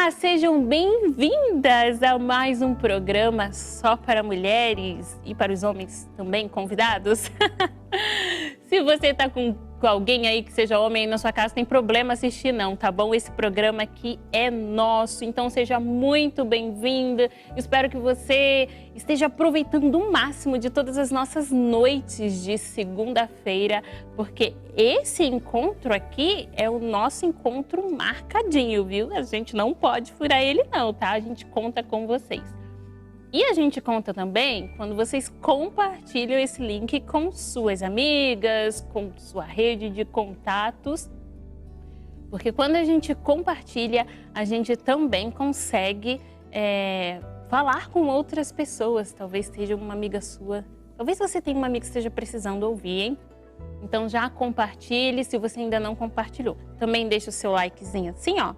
Olá, sejam bem-vindas a mais um programa só para mulheres e para os homens também convidados. Se você está com alguém aí que seja homem aí na sua casa, tem problema assistir não, tá bom? Esse programa aqui é nosso, então seja muito bem-vinda. Espero que você esteja aproveitando o máximo de todas as nossas noites de segunda-feira, porque esse encontro aqui é o nosso encontro marcadinho, viu? A gente não pode furar ele não, tá? A gente conta com vocês. E a gente conta também quando vocês compartilham esse link com suas amigas, com sua rede de contatos. Porque quando a gente compartilha, a gente também consegue falar com outras pessoas. Talvez seja uma amiga sua. Talvez você tenha uma amiga que esteja precisando ouvir, hein? Então já compartilhe se você ainda não compartilhou. Também deixa o seu likezinho assim, ó.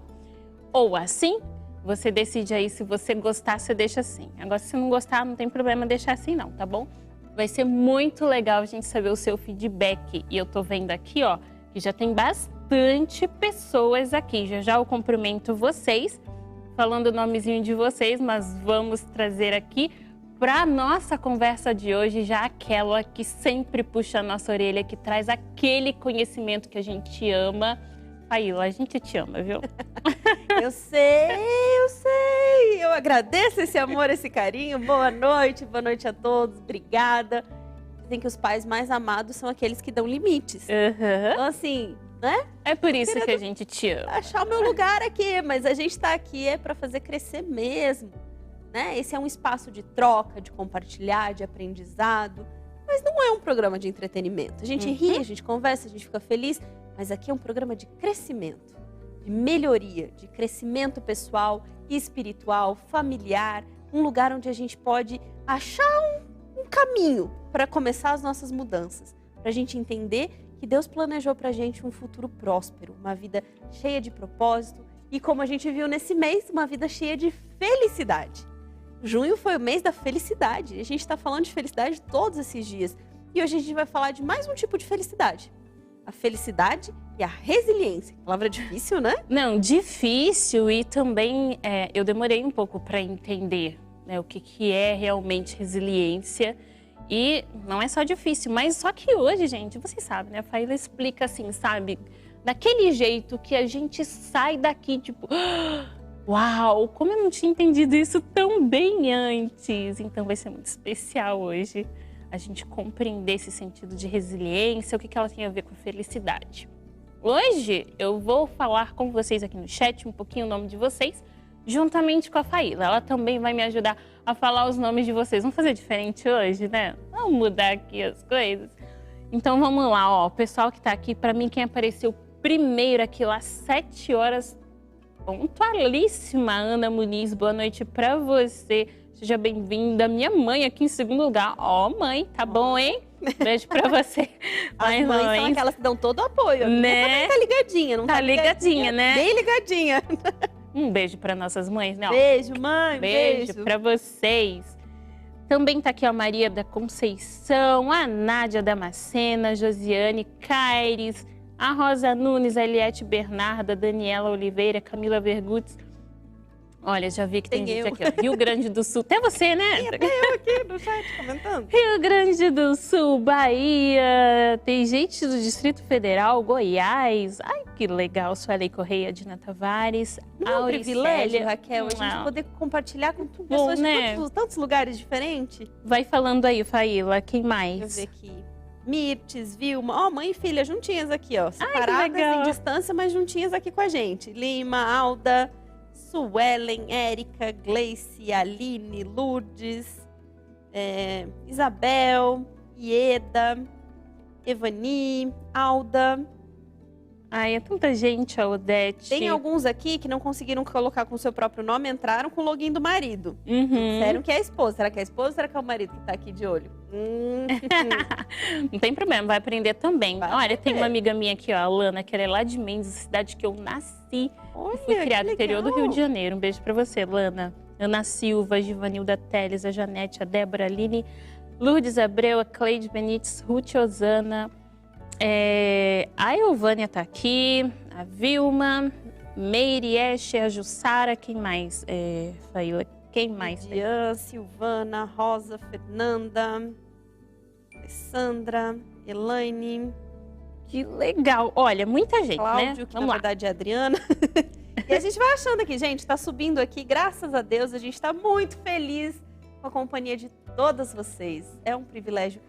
Ou assim. Você decide aí, se você gostar, você deixa assim. Agora, se não gostar, não tem problema deixar assim não, tá bom? Vai ser muito legal a gente saber o seu feedback. E eu tô vendo aqui, ó, que já tem bastante pessoas aqui. Já eu cumprimento vocês, falando o nomezinho de vocês, mas vamos trazer aqui para nossa conversa de hoje já aquela que sempre puxa a nossa orelha, que traz aquele conhecimento que a gente ama. Faíla, a gente te ama, viu? Eu sei. Eu agradeço esse amor, esse carinho. Boa noite a todos. Obrigada. Dizem que os pais mais amados são aqueles que dão limites. Uhum. Então, assim, né? É por isso que a gente te ama. Achar o meu lugar aqui, mas a gente tá aqui para fazer crescer mesmo, né? Esse é um espaço de troca, de compartilhar, de aprendizado. Mas não é um programa de entretenimento. A gente ri, a gente conversa, a gente fica feliz. Mas aqui é um programa de crescimento, de melhoria, de crescimento pessoal, espiritual, familiar. Um lugar onde a gente pode achar um caminho para começar as nossas mudanças. Para a gente entender que Deus planejou para a gente um futuro próspero, uma vida cheia de propósito. E como a gente viu nesse mês, uma vida cheia de felicidade. Junho foi o mês da felicidade. A gente está falando de felicidade todos esses dias. E hoje a gente vai falar de mais um tipo de felicidade. A felicidade e a resiliência. Palavra difícil, né? Não, difícil, e também eu demorei um pouco para entender, né, o que é realmente resiliência. E não é só difícil, mas só que hoje, gente, vocês sabem, né? A Faíla explica assim, sabe? Daquele jeito que a gente sai daqui, tipo... Uau, como eu não tinha entendido isso tão bem antes. Então vai ser muito especial hoje a gente compreender esse sentido de resiliência, o que ela tem a ver com felicidade. Hoje eu vou falar com vocês aqui no chat um pouquinho o nome de vocês, juntamente com a Faíla. Ela também vai me ajudar a falar os nomes de vocês. Vamos fazer diferente hoje, né? Vamos mudar aqui as coisas. Então vamos lá, ó. O pessoal que tá aqui, para mim, quem apareceu primeiro aqui lá às 7 horas, pontualíssima, Ana Muniz. Boa noite para você. Seja bem-vinda. Minha mãe aqui em segundo lugar. Ó, mãe, tá bom, hein? Beijo pra você. As mães são aquelas que dão todo o apoio. Né? Tá ligadinha, não tá ligadinha, né? Bem ligadinha. Um beijo para nossas mães, né? Beijo, mãe. Beijo para vocês. Também tá aqui a Maria da Conceição, a Nádia Damascena, Josiane Caires, a Rosa Nunes, a Eliette Bernarda, a Daniela Oliveira, Camila Vergutz. Olha, já vi que tem gente aqui, ó. Rio Grande do Sul. Até você, né? Tem até eu aqui no chat comentando. Rio Grande do Sul, Bahia. Tem gente do Distrito Federal, Goiás. Ai, que legal. Sueli Correia, Dina Tavares. Não é um privilégio, Raquel, a gente poder compartilhar com pessoas de tantos lugares diferentes. Vai falando aí, Faíla. Quem mais? Deixa eu ver aqui. Mirtes, Vilma, ó, mãe e filha juntinhas aqui, ó. Separadas em distância, mas juntinhas aqui com a gente. Lima, Alda, Suelen, Érica, Gleice, Aline, Lourdes, Isabel, Ieda, Evani, Alda. Ai, é tanta gente, a Odete. Tem alguns aqui que não conseguiram colocar com o seu próprio nome, entraram com o login do marido. Disseram que é a esposa. Será que é a esposa ou será que é o marido que tá aqui de olho? Não tem problema, vai aprender também. Olha, tem uma amiga minha aqui, ó, a Lana, que ela é lá de Mendes, cidade que eu nasci. Olha, fui criada no interior do Rio de Janeiro. Um beijo pra você, Lana. Ana Silva, a Givanilda Teles, a Janete, a Débora, a Aline, Lourdes Abreu, a Cleide Benites, Ruth Osana, a Elvânia tá aqui, a Vilma, Meirieste, a Jussara, quem mais? Faíla, quem mais? Dian, Silvana, Rosa, Fernanda, Alessandra, Elaine. Que legal. Olha, muita gente, Cláudio, né? que Vamos na lá. verdade é a Adriana. E a gente vai achando aqui, gente, tá subindo aqui, graças a Deus, a gente tá muito feliz com a companhia de todas vocês. É um privilégio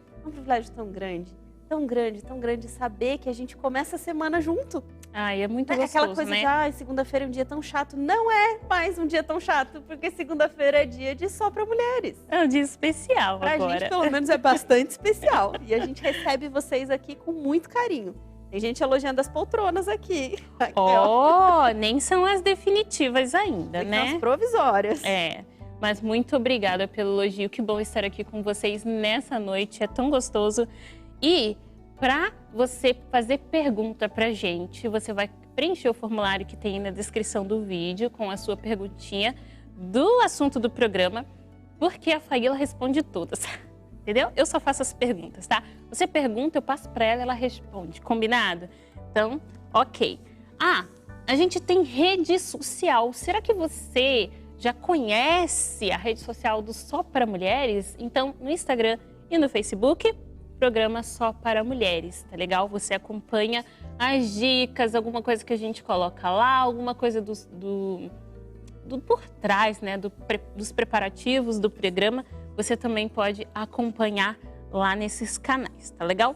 tão grande, tão grande, tão grande saber que a gente começa a semana junto. Ai, é muito Não é gostoso, aquela coisa né? de, ai, segunda-feira é um dia tão chato. Não é mais um dia tão chato, porque segunda-feira é dia de só pra mulheres. É um dia especial Pra agora. gente, pelo menos, é bastante especial. E a gente recebe vocês aqui com muito carinho. Tem gente elogiando as poltronas aqui. Ó, nem são as definitivas ainda, São né? as provisórias. Mas muito obrigada pelo elogio. Que bom estar aqui com vocês nessa noite. É tão gostoso. E para você fazer pergunta pra gente, você vai preencher o formulário que tem aí na descrição do vídeo com a sua perguntinha do assunto do programa, porque a Faíla responde todas. Entendeu? Eu só faço as perguntas, tá? Você pergunta, eu passo para ela, ela responde. Combinado? Então, ok. A gente tem rede social. Será que você já conhece a rede social do Só para Mulheres? Então, no Instagram e no Facebook, programa Só para Mulheres, tá legal? Você acompanha as dicas, alguma coisa que a gente coloca lá, alguma coisa do por trás, né? Dos preparativos do programa. Você também pode acompanhar lá nesses canais, tá legal?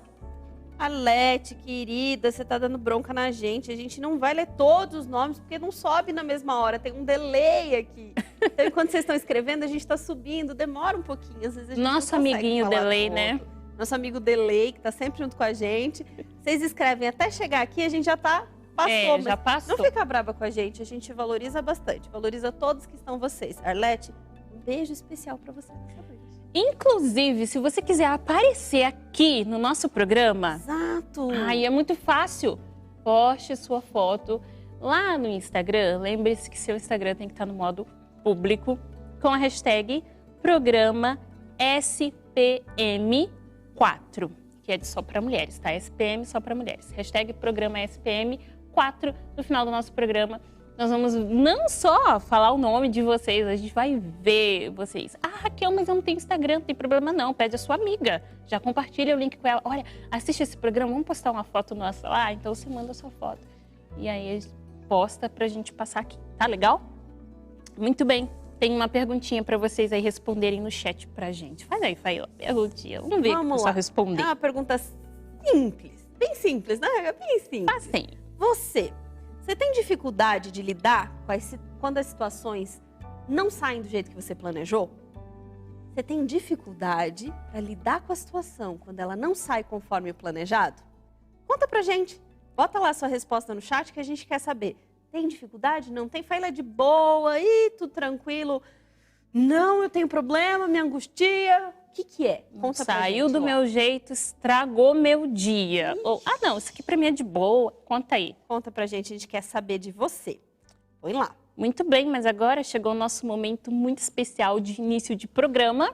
Alete, querida, você tá dando bronca na gente. A gente não vai ler todos os nomes, porque não sobe na mesma hora. Tem um delay aqui. Então, enquanto vocês estão escrevendo, a gente tá subindo. Demora um pouquinho. Às vezes a gente Nosso não consegue amiguinho falar delay, tudo. né? Nosso amigo delay, que tá sempre junto com a gente. Vocês escrevem até chegar aqui, a gente já tá... Passou, já passou. Não fica brava com a gente valoriza bastante. Valoriza todos que estão vocês. Arlete, um beijo especial pra você nessa noite. Inclusive, se você quiser aparecer aqui no nosso programa... Exato! Ai, é muito fácil. Poste sua foto lá no Instagram. Lembre-se que seu Instagram tem que estar no modo público com a hashtag programa SPM4, que é de Só para Mulheres, tá? SPM Só para Mulheres. Hashtag programa SPM4 no final do nosso programa. Nós vamos não só falar o nome de vocês, a gente vai ver vocês. Raquel, mas eu não tenho Instagram, não tem problema não. Pede a sua amiga, já compartilha o link com ela. Olha, assiste esse programa, vamos postar uma foto nossa lá? Então você manda a sua foto. E aí posta pra gente passar aqui, tá legal? Muito bem, tem uma perguntinha pra vocês aí responderem no chat pra gente. Faz aí, Faíla, perguntinha. Vamos ver o pessoal responder. É uma pergunta simples, bem simples, né? Bem simples. Assim. Você tem dificuldade de lidar quando as situações não saem do jeito que você planejou? Você tem dificuldade para lidar com a situação quando ela não sai conforme o planejado? Conta pra gente. Bota lá a sua resposta no chat que a gente quer saber. Tem dificuldade? Não tem? Faíla de boa? Tudo tranquilo? Não, eu tenho problema, me angustia. O que é? Conta pra gente. Saiu do meu jeito, estragou meu dia. Ou, não, isso aqui pra mim é de boa. Conta aí. Conta pra gente, a gente quer saber de você. Põe lá. Muito bem, mas agora chegou o nosso momento muito especial de início de programa,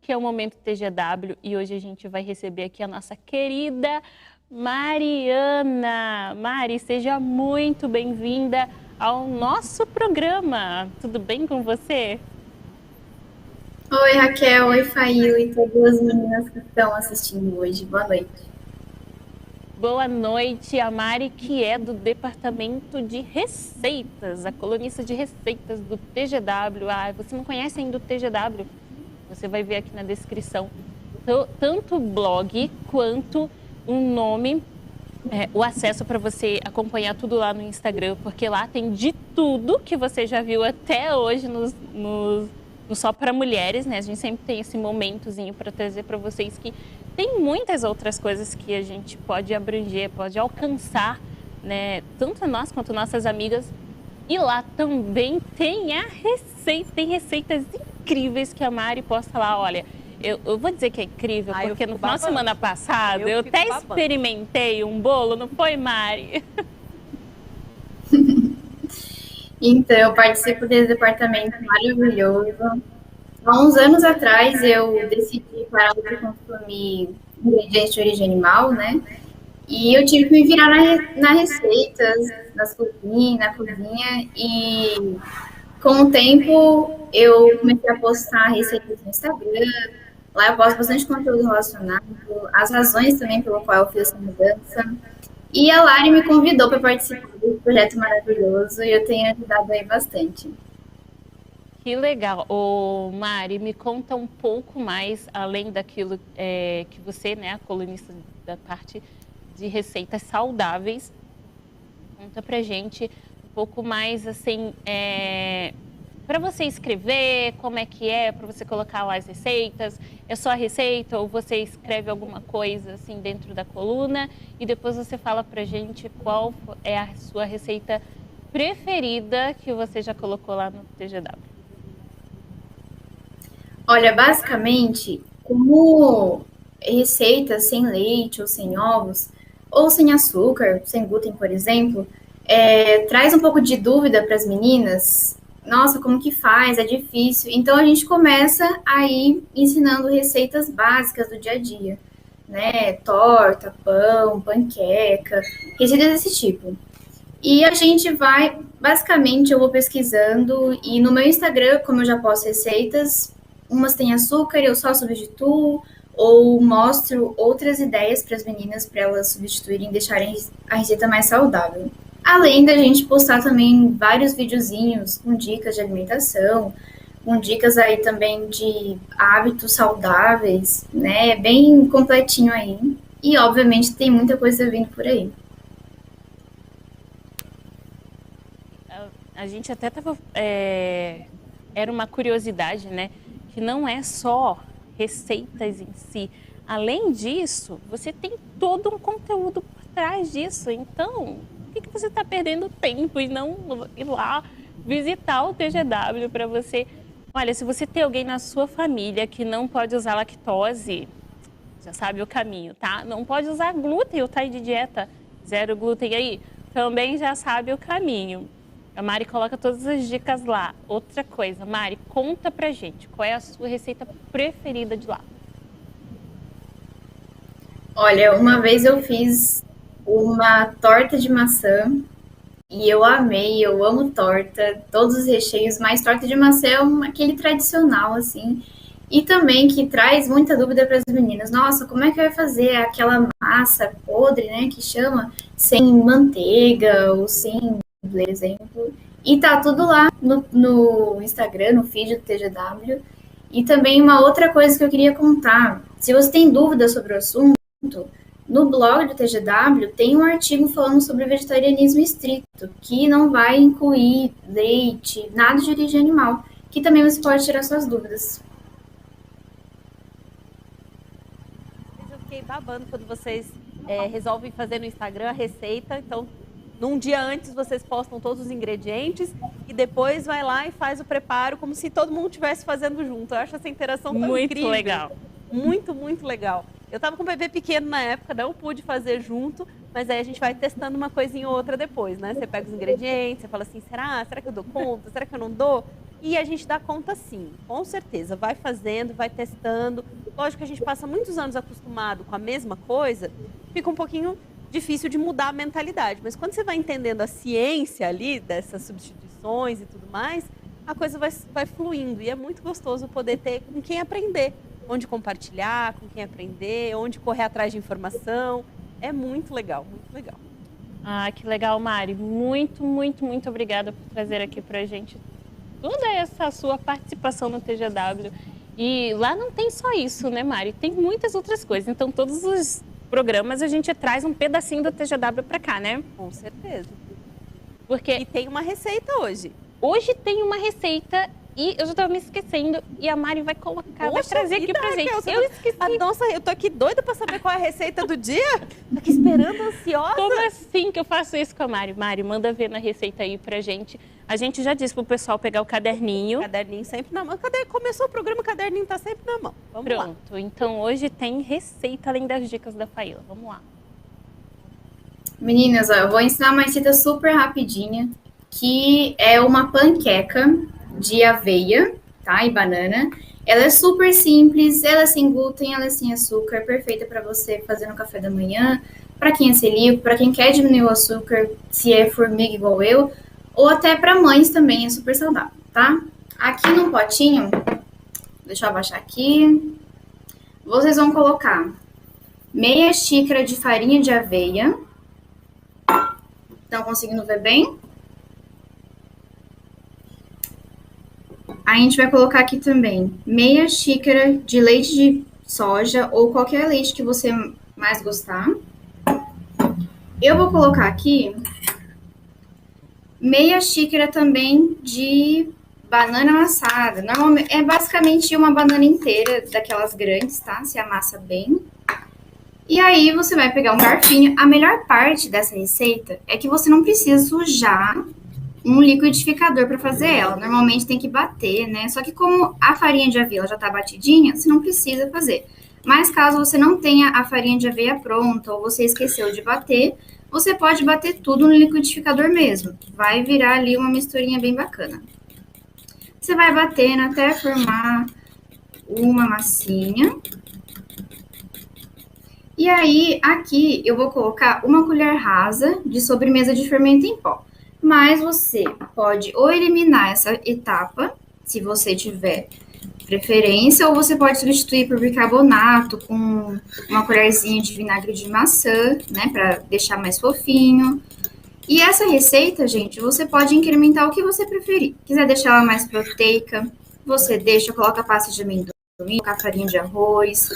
que é o Momento TGW. E hoje a gente vai receber aqui a nossa querida Mariana. Mari, seja muito bem-vinda ao nosso programa. Tudo bem com você? Oi, Raquel, oi, Faíla e todas as meninas que estão assistindo hoje. Boa noite. Boa noite, a Mari, que é do Departamento de Receitas, a colunista de receitas do TGW. Você não conhece ainda o TGW? Você vai ver aqui na descrição tanto o blog quanto o nome, o acesso para você acompanhar tudo lá no Instagram, porque lá tem de tudo que você já viu até hoje no Só para Mulheres, né? A gente sempre tem esse momentozinho para trazer para vocês que tem muitas outras coisas que a gente pode abranger, pode alcançar, né? Tanto nós quanto nossas amigas. E lá também tem tem receitas incríveis que a Mari posta lá. Olha, eu vou dizer que é incrível, porque no final de semana passada eu até experimentei um bolo, não foi, Mari? Então, eu participo desse departamento maravilhoso. Há uns anos atrás, eu decidi parar de consumir ingredientes de origem animal, né? E eu tive que me virar na receitas, na cozinha, e com o tempo eu comecei a postar receitas no Instagram. Lá eu posto bastante conteúdo relacionado, as razões também pelo qual eu fiz essa mudança. E a Lari me convidou para participar desse projeto maravilhoso e eu tenho ajudado aí bastante. Que legal. Ô, Mari, me conta um pouco mais, além daquilo que você, né, a colunista da parte de receitas saudáveis, conta pra gente um pouco mais, assim, para você escrever, como é que é, para você colocar lá as receitas, é só a receita ou você escreve alguma coisa, assim, dentro da coluna e depois você fala pra gente qual é a sua receita preferida que você já colocou lá no TGW. Olha, basicamente, como receitas sem leite ou sem ovos, ou sem açúcar, sem glúten, por exemplo, traz um pouco de dúvida para as meninas. Nossa, como que faz? É difícil. Então a gente começa aí ensinando receitas básicas do dia a dia, né? Torta, pão, panqueca, receitas desse tipo. E a gente vai, basicamente, eu vou pesquisando e no meu Instagram, como eu já posto receitas, umas têm açúcar, eu só substituo, ou mostro outras ideias para as meninas para elas substituírem e deixarem a receita mais saudável. Além da gente postar também vários videozinhos com dicas de alimentação, com dicas aí também de hábitos saudáveis, né? Bem completinho aí. E obviamente tem muita coisa vindo por aí. A gente até tava. Era uma curiosidade, né? Que não é só receitas em si. Além disso, você tem todo um conteúdo por trás disso. Então, por que você está perdendo tempo e não ir lá visitar o TGW para você? Olha, se você tem alguém na sua família que não pode usar lactose, já sabe o caminho, tá? Não pode usar glúten ou tá aí de dieta zero glúten aí, também já sabe o caminho. A Mari coloca todas as dicas lá. Outra coisa, Mari, conta pra gente, qual é a sua receita preferida de lá? Olha, uma vez eu fiz uma torta de maçã e eu amei, eu amo torta, todos os recheios, mas torta de maçã é aquele tradicional, assim, e também que traz muita dúvida para as meninas. Nossa, como é que vai fazer aquela massa podre, né, que chama, sem manteiga ou sem, por exemplo. E tá tudo lá no Instagram, no feed do TGW. E também uma outra coisa que eu queria contar. Se você tem dúvidas sobre o assunto, no blog do TGW tem um artigo falando sobre vegetarianismo estrito, que não vai incluir leite, nada de origem animal, que também você pode tirar suas dúvidas. Eu fiquei babando quando vocês resolvem fazer no Instagram a receita, então num dia antes vocês postam todos os ingredientes e depois vai lá e faz o preparo como se todo mundo estivesse fazendo junto. Eu acho essa interação tão Muito incrível. legal. Muito, muito legal. Eu tava com um bebê pequeno na época, não pude fazer junto, mas aí a gente vai testando uma coisinha ou outra depois, né? Você pega os ingredientes, você fala assim, será que eu dou conta? Será que eu não dou? E a gente dá conta sim, com certeza. Vai fazendo, vai testando. Lógico que a gente passa muitos anos acostumado com a mesma coisa, fica um pouquinho difícil de mudar a mentalidade. Mas quando você vai entendendo a ciência ali, dessas substituições e tudo mais, a coisa vai fluindo. E é muito gostoso poder ter com quem aprender. Onde compartilhar, com quem aprender, onde correr atrás de informação. É muito legal, muito legal. Ah, que legal, Mari. Muito, muito, muito obrigada por trazer aqui pra gente toda essa sua participação no TGW. E lá não tem só isso, né, Mari? Tem muitas outras coisas. Então, todos os programas a gente traz um pedacinho do TGW pra cá, né? Com certeza. Porque... E tem uma receita hoje. Hoje tem uma receita e eu já estava me esquecendo e a Mari vai colocar, vai trazer aqui pra gente. Eu esqueci. Nossa, eu tô aqui doida pra saber qual é a receita do dia. Tô aqui esperando, ansiosa. Como assim que eu faço isso com a Mari? Mari, manda ver na receita aí pra gente. A gente já disse pro pessoal pegar o caderninho. Caderninho sempre na mão. Começou o programa, o caderninho tá sempre na mão. Vamos lá. Pronto, então hoje tem receita além das dicas da Faíla. Vamos lá. Meninas, ó, eu vou ensinar uma receita super rapidinha, que é uma panqueca de aveia, tá? E banana. Ela é super simples, ela é sem glúten, ela é sem açúcar, perfeita para você fazer no café da manhã, para quem é celíaco, para quem quer diminuir o açúcar, se é formiga igual eu, ou até para mães também é super saudável, tá? Aqui no potinho, deixa eu abaixar aqui, vocês vão colocar meia xícara de farinha de aveia. Estão conseguindo ver bem? A gente vai colocar aqui também meia xícara de leite de soja ou qualquer leite que você mais gostar. Eu vou colocar aqui meia xícara também de banana amassada. Normalmente, é basicamente uma banana inteira, daquelas grandes, tá? Se amassa bem. E aí você vai pegar um garfinho. A melhor parte dessa receita é que você não precisa sujar um liquidificador para fazer ela. Normalmente tem que bater, né? Só que como a farinha de aveia já tá batidinha, você não precisa fazer. Mas caso você não tenha a farinha de aveia pronta ou você esqueceu de bater, você pode bater tudo no liquidificador mesmo. Vai virar ali uma misturinha bem bacana. Você vai batendo até formar uma massinha. E aí, aqui eu vou colocar uma colher rasa de sobremesa de fermento em pó. Mas você pode ou eliminar essa etapa, se você tiver preferência, ou você pode substituir por bicarbonato com uma colherzinha de vinagre de maçã, né, para deixar mais fofinho. E essa receita, gente, você pode incrementar o que você preferir. Quiser deixar ela mais proteica, você deixa, coloca pasta de amendoim, coloca farinha de arroz,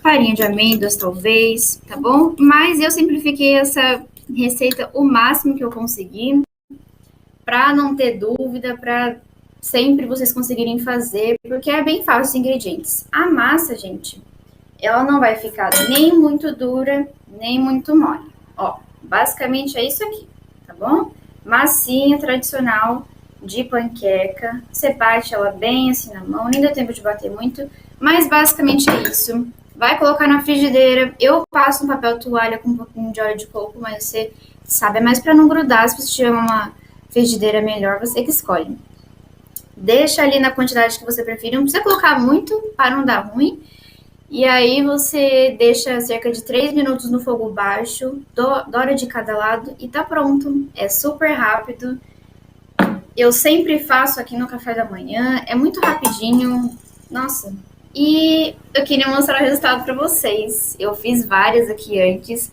farinha de amêndoas, talvez, tá bom? Mas eu simplifiquei essa receita o máximo que eu consegui, para não ter dúvida, para sempre vocês conseguirem fazer, porque é bem fácil os ingredientes. A massa, gente, ela não vai ficar nem muito dura, nem muito mole. Ó, basicamente é isso aqui, tá bom? Massinha tradicional de panqueca. Você bate ela bem assim na mão, nem deu tempo de bater muito, mas basicamente é isso. Vai colocar na frigideira. Eu passo um papel toalha com um pouquinho de óleo de coco, mas você sabe, é mais para não grudar. Se você tiver uma frigideira melhor, você que escolhe. Deixa ali na quantidade que você preferir. Não precisa colocar muito para não dar ruim. E aí você deixa cerca de 3 minutos no fogo baixo, dora de cada lado e tá pronto. É super rápido. Eu sempre faço aqui no café da manhã. É muito rapidinho. Nossa. E eu queria mostrar o resultado para vocês. Eu fiz várias aqui antes.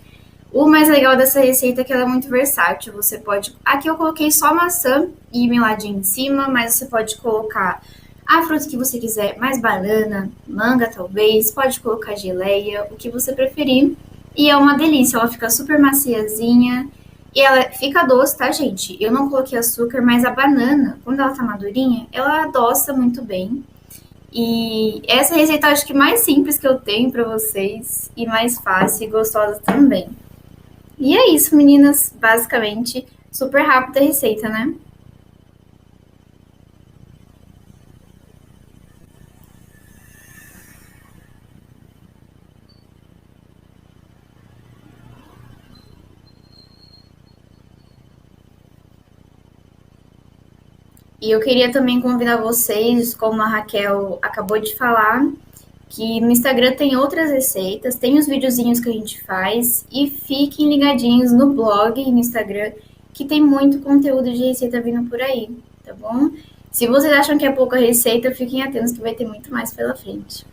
O mais legal dessa receita é que ela é muito versátil. Você pode... Aqui eu coloquei só maçã e meladinho em cima, mas você pode colocar a fruta que você quiser, mais banana, manga talvez, pode colocar geleia, o que você preferir. E é uma delícia, ela fica super maciazinha e ela fica doce, tá, gente? Eu não coloquei açúcar, mas a banana, quando ela tá madurinha, ela adoça muito bem. E essa receita eu acho que mais simples que eu tenho pra vocês, e mais fácil e gostosa também. E é isso, meninas, basicamente, super rápida a receita, né? E eu queria também convidar vocês, como a Raquel acabou de falar, que no Instagram tem outras receitas, tem os videozinhos que a gente faz, e fiquem ligadinhos no blog e no Instagram, que tem muito conteúdo de receita vindo por aí, tá bom? Se vocês acham que é pouca receita, fiquem atentos que vai ter muito mais pela frente.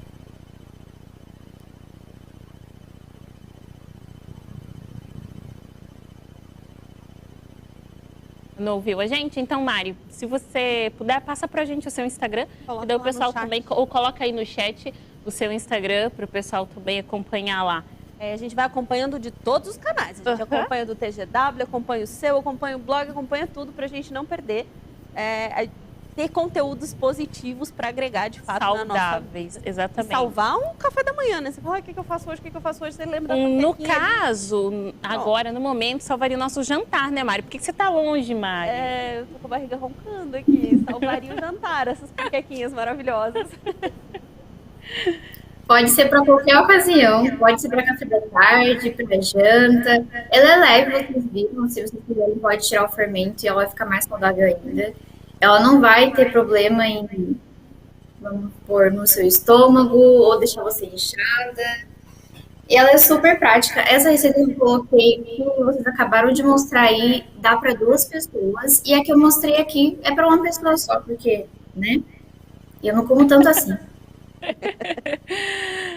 Não ouviu a gente? Então, Mari, se você puder, passa pra gente o seu Instagram. Coloca E daí o lá pessoal no chat. também, ou coloca aí no chat o seu Instagram para o pessoal também acompanhar lá. A gente vai acompanhando de todos os canais. A gente acompanha do TGW, acompanha o seu, acompanha o blog, acompanha tudo pra gente não perder. Ter conteúdos positivos para agregar de fato na nossa saudáveis, exatamente. Salvar um café da manhã, né? Você fala, o que eu faço hoje, o que eu faço hoje? Você lembra da No caso, agora, no momento, salvaria o nosso jantar, né, Mari? Por que você tá longe, Mari? Eu tô com a barriga roncando aqui. Salvaria o jantar, essas panquequinhas maravilhosas. Pode ser para qualquer ocasião, pode ser para café da tarde, para janta. Ela é leve, vocês viram, se vocês quiserem pode tirar o fermento e ela vai ficar mais saudável ainda. Ela não vai ter problema em, vamos pôr, no seu estômago ou deixar você inchada. E ela é super prática. Essa receita que eu coloquei, que vocês acabaram de mostrar aí, dá para 2 pessoas. E a que eu mostrei aqui é para uma pessoa só, porque, né? Eu não como tanto assim.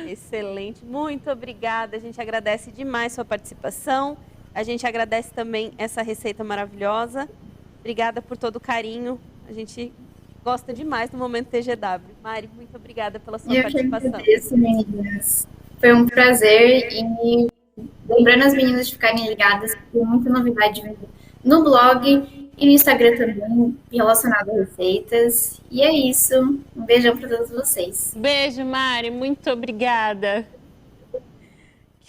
Excelente, muito obrigada. A gente agradece demais sua participação. A gente agradece também essa receita maravilhosa. Obrigada por todo o carinho. A gente gosta demais do Momento TGW. Mari, muito obrigada pela sua participação. Eu que agradeço, meninas. Foi um prazer. E lembrando as meninas de ficarem ligadas, tem muita novidade vindo no blog e no Instagram também, relacionado a receitas. E é isso. Um beijão para todos vocês. Beijo, Mari. Muito obrigada.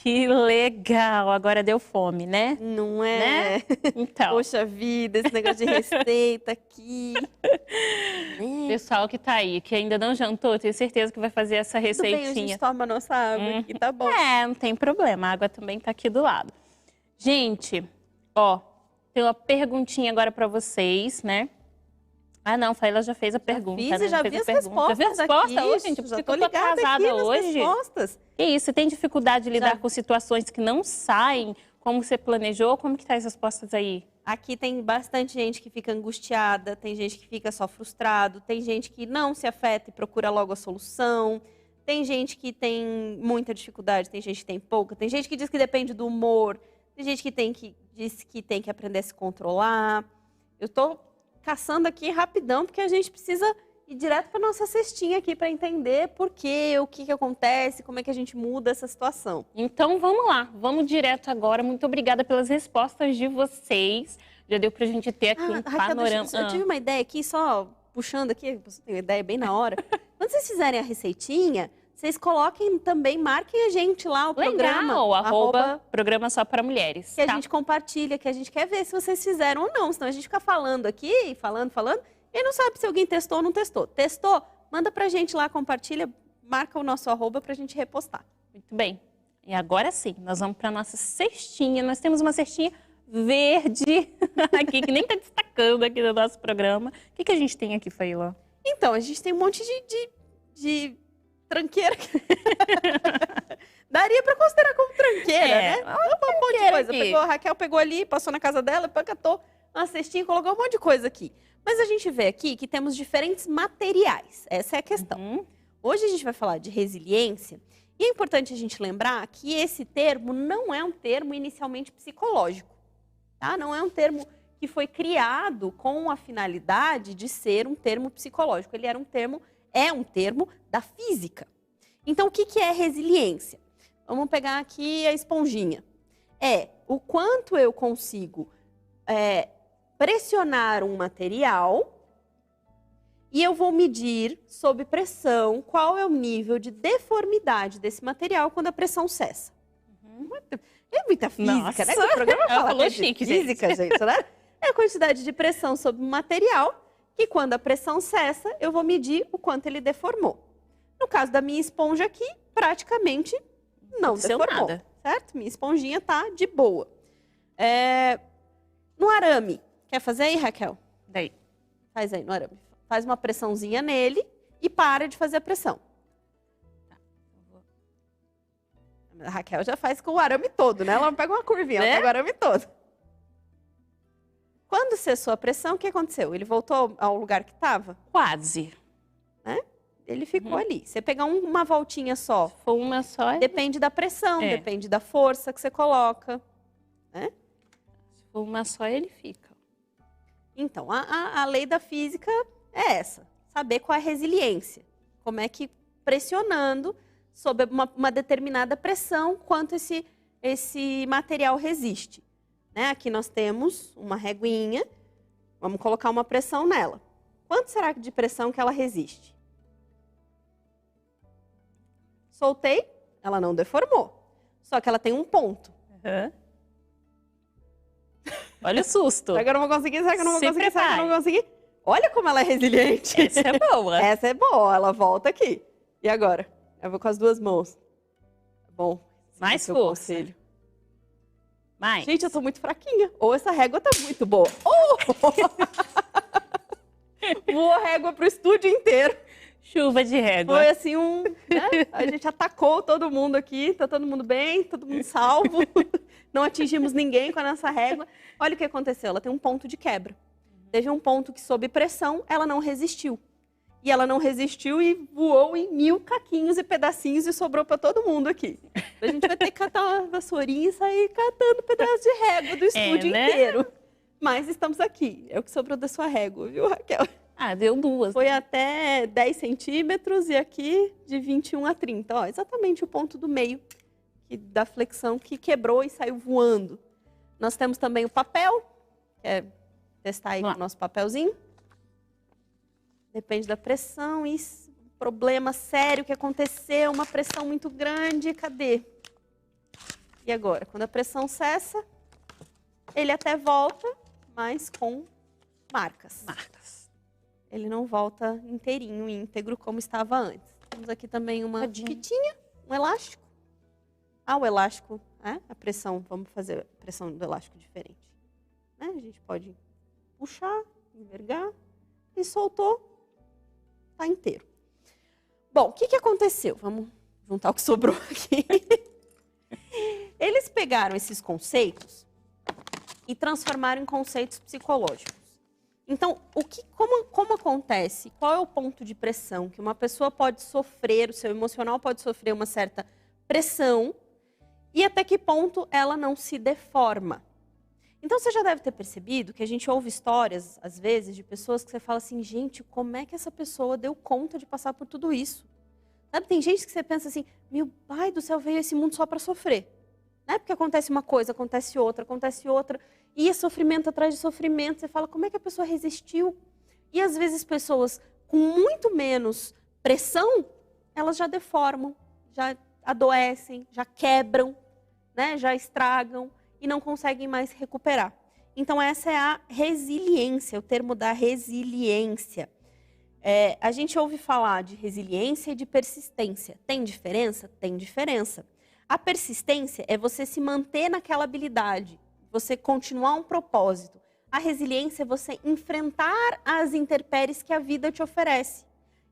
Que legal. Agora deu fome, né? Não é? Né? Então. Poxa vida, esse negócio de receita aqui. Pessoal que tá aí, que ainda não jantou, tenho certeza que vai fazer essa receitinha. Tudo bem, a gente toma a nossa água aqui, tá bom. Não tem problema. A água também tá aqui do lado. Gente, ó, tem uma perguntinha agora pra vocês, né? Ah, não, Faíla já fez a pergunta. Fiz né? e já vi as respostas. Já vi a resposta aqui, hoje, gente? Já Por tô que eu tô ligada atrasada aqui nas hoje? respostas. Que isso? Você tem dificuldade de lidar com situações que não saem como você planejou? Como que tá as respostas aí? Aqui tem bastante gente que fica angustiada, tem gente que fica só frustrado, tem gente que não se afeta e procura logo a solução, tem gente que tem muita dificuldade, tem gente que tem pouca, tem gente que diz que depende do humor, tem gente que diz que tem que aprender a se controlar. Eu estou caçando aqui rapidão porque a gente precisa ir direto para nossa cestinha aqui para entender por quê, o que acontece, como é que a gente muda essa situação. Então vamos lá, vamos direto agora. Muito obrigada pelas respostas de vocês. Já deu pra gente ter aqui um Raquel, panorama. eu tive uma ideia aqui, só puxando aqui, você tem uma ideia bem na hora. Quando vocês fizerem a receitinha, vocês coloquem também, marquem a gente lá, o programa. Legal, @programa só para mulheres. Que a gente compartilha, que a gente quer ver se vocês fizeram ou não. Senão a gente fica falando aqui, falando, e não sabe se alguém testou ou não testou. Testou? Manda pra gente lá, compartilha, marca o nosso @ pra gente repostar. Muito bem. E agora sim, nós vamos para nossa cestinha. Nós temos uma cestinha verde aqui, que nem está destacando aqui no nosso programa. O que a gente tem aqui, Faíla? Então, a gente tem um monte de tranqueira. Daria para considerar como tranqueira, né? Um monte de coisa. A Raquel pegou ali, passou na casa dela, pacatou uma cestinha e colocou um monte de coisa aqui. Mas a gente vê aqui que temos diferentes materiais. Essa é a questão. Hoje a gente vai falar de resiliência. E é importante a gente lembrar que esse termo não é um termo inicialmente psicológico. Tá? Não é um termo que foi criado com a finalidade de ser um termo psicológico. Ele é um termo da física. Então, o que é resiliência? Vamos pegar aqui a esponjinha. É o quanto eu consigo pressionar um material e eu vou medir sob pressão qual é o nível de deformidade desse material quando a pressão cessa. É muita física, Nossa. né? Que o programa fala chique, de física, gente, né? É a quantidade de pressão sobre o material que quando a pressão cessa, eu vou medir o quanto ele deformou. No caso da minha esponja aqui, praticamente não deformou, nada. certo? Minha esponjinha tá de boa. No arame, quer fazer aí, Raquel? Daí. Faz aí no arame. Faz uma pressãozinha nele e para de fazer a pressão. A Raquel já faz com o arame todo, né? Ela não pega uma curvinha, ela pega o arame todo. Quando cessou a pressão, o que aconteceu? Ele voltou ao lugar que estava? Quase. Né? Ele ficou ali. Você pegar uma voltinha só. Se for uma só. Depende da pressão, depende da força que você coloca. Né? Se for uma só, ele fica. Então, a lei da física é essa. Saber qual é a resiliência. Como é que pressionando sob uma determinada pressão, quanto esse material resiste. Né? Aqui nós temos uma reguinha, vamos colocar uma pressão nela. Quanto será de pressão que ela resiste? Soltei, ela não deformou. Só que ela tem um ponto. Olha o susto. Será que eu não vou conseguir? Será que eu não vou Se conseguir? prepare. Será que eu não vou conseguir? Olha como ela é resiliente. Essa é boa. Essa é boa, ela volta aqui. E agora? Eu vou com as duas mãos. Bom, Mais seu força. conselho. Mais. Gente, eu tô muito fraquinha. Ou essa régua tá muito boa. Voou a régua pro estúdio inteiro. Chuva de régua. Foi assim né? A gente atacou todo mundo aqui, tá todo mundo bem, todo mundo salvo. Não atingimos ninguém com a nossa régua. Olha o que aconteceu, ela tem um ponto de quebra. Teve um ponto que, sob pressão, ela não resistiu. E ela não resistiu e voou em 1000 caquinhos e pedacinhos e sobrou para todo mundo aqui. A gente vai ter que catar uma vassourinha e sair catando pedaços de régua do estúdio inteiro. Mas estamos aqui. É o que sobrou da sua régua, viu, Raquel? Ah, deu 2. Foi até 10 centímetros e aqui de 21 a 30. Ó, exatamente o ponto do meio da flexão que quebrou e saiu voando. Nós temos também o papel. Quer testar aí com o nosso papelzinho? Depende da pressão. Isso, um problema sério que aconteceu, uma pressão muito grande. Cadê? E agora? Quando a pressão cessa, ele até volta, mas com marcas. Ele não volta inteirinho, íntegro, como estava antes. Temos aqui também uma fitinha, um elástico. Ah, o elástico, a pressão, vamos fazer a pressão do elástico diferente. Né? A gente pode puxar, envergar, e soltou, tá inteiro. Bom, o que aconteceu? Vamos juntar o que sobrou aqui. Eles pegaram esses conceitos e transformaram em conceitos psicológicos. Então, como acontece? Qual é o ponto de pressão que uma pessoa pode sofrer, o seu emocional pode sofrer uma certa pressão e até que ponto ela não se deforma? Então, você já deve ter percebido que a gente ouve histórias, às vezes, de pessoas que você fala assim, gente, como é que essa pessoa deu conta de passar por tudo isso? Sabe, tem gente que você pensa assim, meu pai do céu, veio a esse mundo só para sofrer. Não é porque acontece uma coisa, acontece outra, e é sofrimento atrás de sofrimento. Você fala, como é que a pessoa resistiu? E às vezes pessoas com muito menos pressão, elas já deformam, já adoecem, já quebram, né? Já estragam e não conseguem mais recuperar. Então essa é a resiliência, o termo da resiliência. A gente ouve falar de resiliência e de persistência. Tem diferença? Tem diferença. A persistência é você se manter naquela habilidade, você continuar um propósito. A resiliência é você enfrentar as intempéries que a vida te oferece.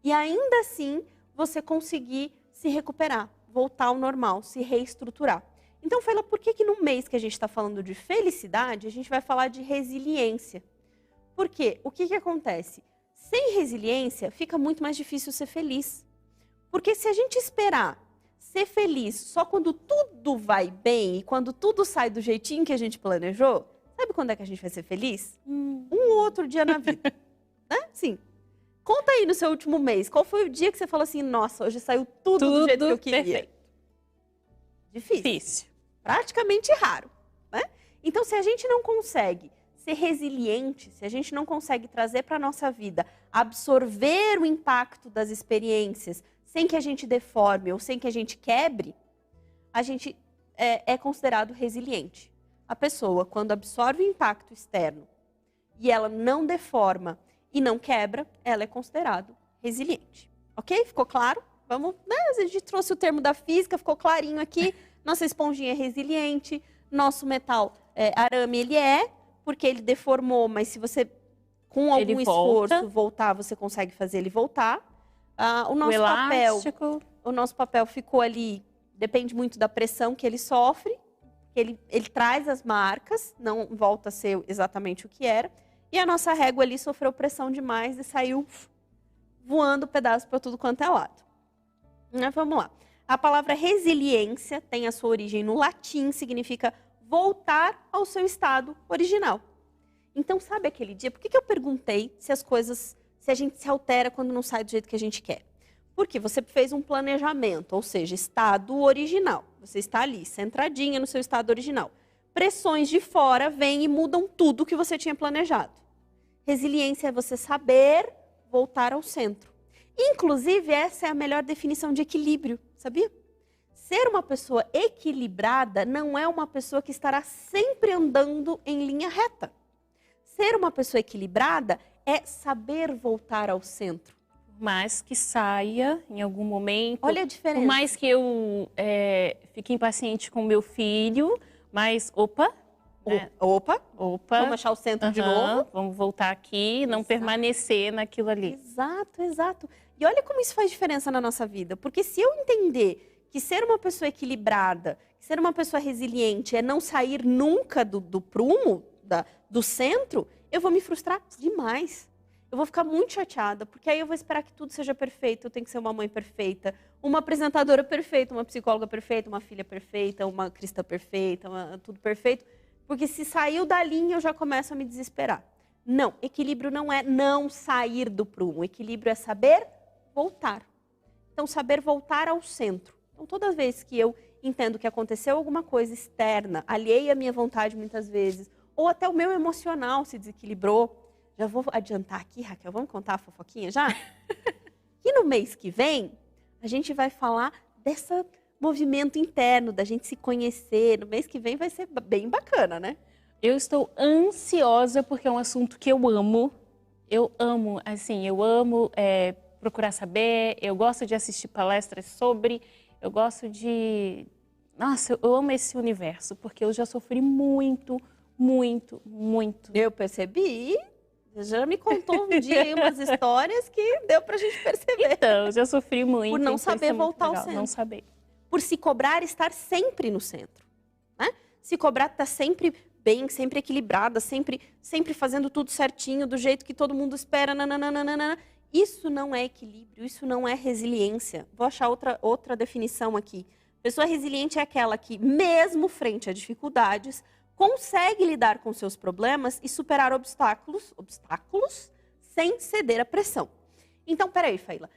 E ainda assim, você conseguir se recuperar, voltar ao normal, se reestruturar. Então, Fela, por que no mês que a gente está falando de felicidade, a gente vai falar de resiliência? Por quê? O que acontece? Sem resiliência, fica muito mais difícil ser feliz. Porque se a gente esperar ser feliz só quando tudo vai bem e quando tudo sai do jeitinho que a gente planejou, sabe quando é que a gente vai ser feliz? Um ou outro dia na vida. Né? Sim. Conta aí no seu último mês, qual foi o dia que você falou assim, nossa, hoje saiu tudo do jeito que eu queria? Perfeito. Difícil. Praticamente raro. Né? Então, se a gente não consegue ser resiliente, se a gente não consegue trazer para a nossa vida, absorver o impacto das experiências, sem que a gente deforme ou sem que a gente quebre, a gente é considerado resiliente. A pessoa, quando absorve o impacto externo e ela não deforma e não quebra, ela é considerado resiliente. Ok? Ficou claro? Vamos, né? A gente trouxe o termo da física, ficou clarinho aqui. Nossa esponjinha é resiliente, nosso metal arame ele porque ele deformou, mas se você, com algum esforço, voltar, você consegue fazer ele voltar. O nosso papel ficou ali, depende muito da pressão que ele sofre, ele traz as marcas, não volta a ser exatamente o que era. E a nossa régua ali sofreu pressão demais e saiu voando pedaços para tudo quanto é lado. Vamos lá. A palavra resiliência tem a sua origem no latim, significa voltar ao seu estado original. Então, sabe aquele dia? Por que eu perguntei se a gente se altera quando não sai do jeito que a gente quer? Porque você fez um planejamento, ou seja, estado original. Você está ali, centradinha no seu estado original. Pressões de fora vêm e mudam tudo que você tinha planejado. Resiliência é você saber voltar ao centro. Inclusive, essa é a melhor definição de equilíbrio, sabia? Ser uma pessoa equilibrada não é uma pessoa que estará sempre andando em linha reta. Ser uma pessoa equilibrada é saber voltar ao centro. Por mais que saia em algum momento. Olha a diferença. Por mais que eu fique impaciente com meu filho, mas opa. Vamos achar o centro de novo. Vamos voltar aqui, não permanecer naquilo ali. Exato. E olha como isso faz diferença na nossa vida. Porque se eu entender que ser uma pessoa equilibrada, ser uma pessoa resiliente é não sair nunca do prumo, do centro, eu vou me frustrar demais. Eu vou ficar muito chateada, porque aí eu vou esperar que tudo seja perfeito. Eu tenho que ser uma mãe perfeita, uma apresentadora perfeita, uma psicóloga perfeita, uma filha perfeita, uma cristã perfeita, tudo perfeito. Porque se saiu da linha, eu já começo a me desesperar. Não, equilíbrio não é não sair do prumo. Equilíbrio é saber voltar. Então, saber voltar ao centro. Então, toda vez que eu entendo que aconteceu alguma coisa externa, alheia à minha vontade muitas vezes, ou até o meu emocional se desequilibrou, já vou adiantar aqui, Raquel, vamos contar a fofoquinha já? Que no mês que vem, a gente vai falar desse movimento interno, da gente se conhecer. No mês que vem vai ser bem bacana, né? Eu estou ansiosa porque é um assunto que eu amo. Eu amo, assim, procurar saber, eu gosto de assistir palestras sobre, eu gosto de... Nossa, eu amo esse universo, porque eu já sofri muito, muito, muito. Eu percebi... Já me contou um dia aí umas histórias que deu pra gente perceber. Então, já sofri muito. Por não saber voltar ao centro. Não saber. Por se cobrar estar sempre no centro. Né? Se cobrar estar sempre bem, sempre equilibrada, sempre fazendo tudo certinho, do jeito que todo mundo espera. Nananana. Isso não é equilíbrio, isso não é resiliência. Vou achar outra definição aqui. Pessoa resiliente é aquela que, mesmo frente a dificuldades, consegue lidar com seus problemas e superar obstáculos sem ceder à pressão. Então, peraí, Faíla.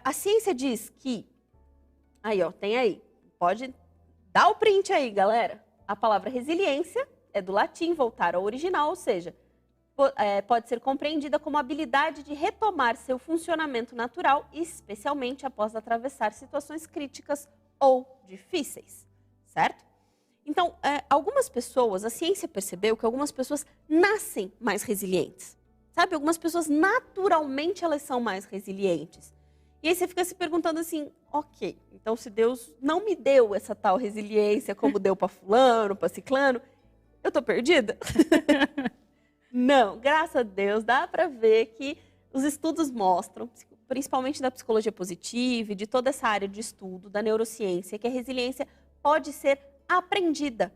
A ciência diz que... Aí, ó, tem aí. Pode dar o print aí, galera. A palavra resiliência é do latim, voltar ao original, ou seja, pode ser compreendida como a habilidade de retomar seu funcionamento natural, especialmente após atravessar situações críticas ou difíceis, certo? Então, algumas pessoas, a ciência percebeu que algumas pessoas nascem mais resilientes. Sabe, algumas pessoas naturalmente elas são mais resilientes. E aí você fica se perguntando assim, ok, então se Deus não me deu essa tal resiliência como deu para fulano, para ciclano, eu tô perdida? Não, graças a Deus, dá para ver que os estudos mostram, principalmente da psicologia positiva e de toda essa área de estudo, da neurociência, que a resiliência pode ser aprendida,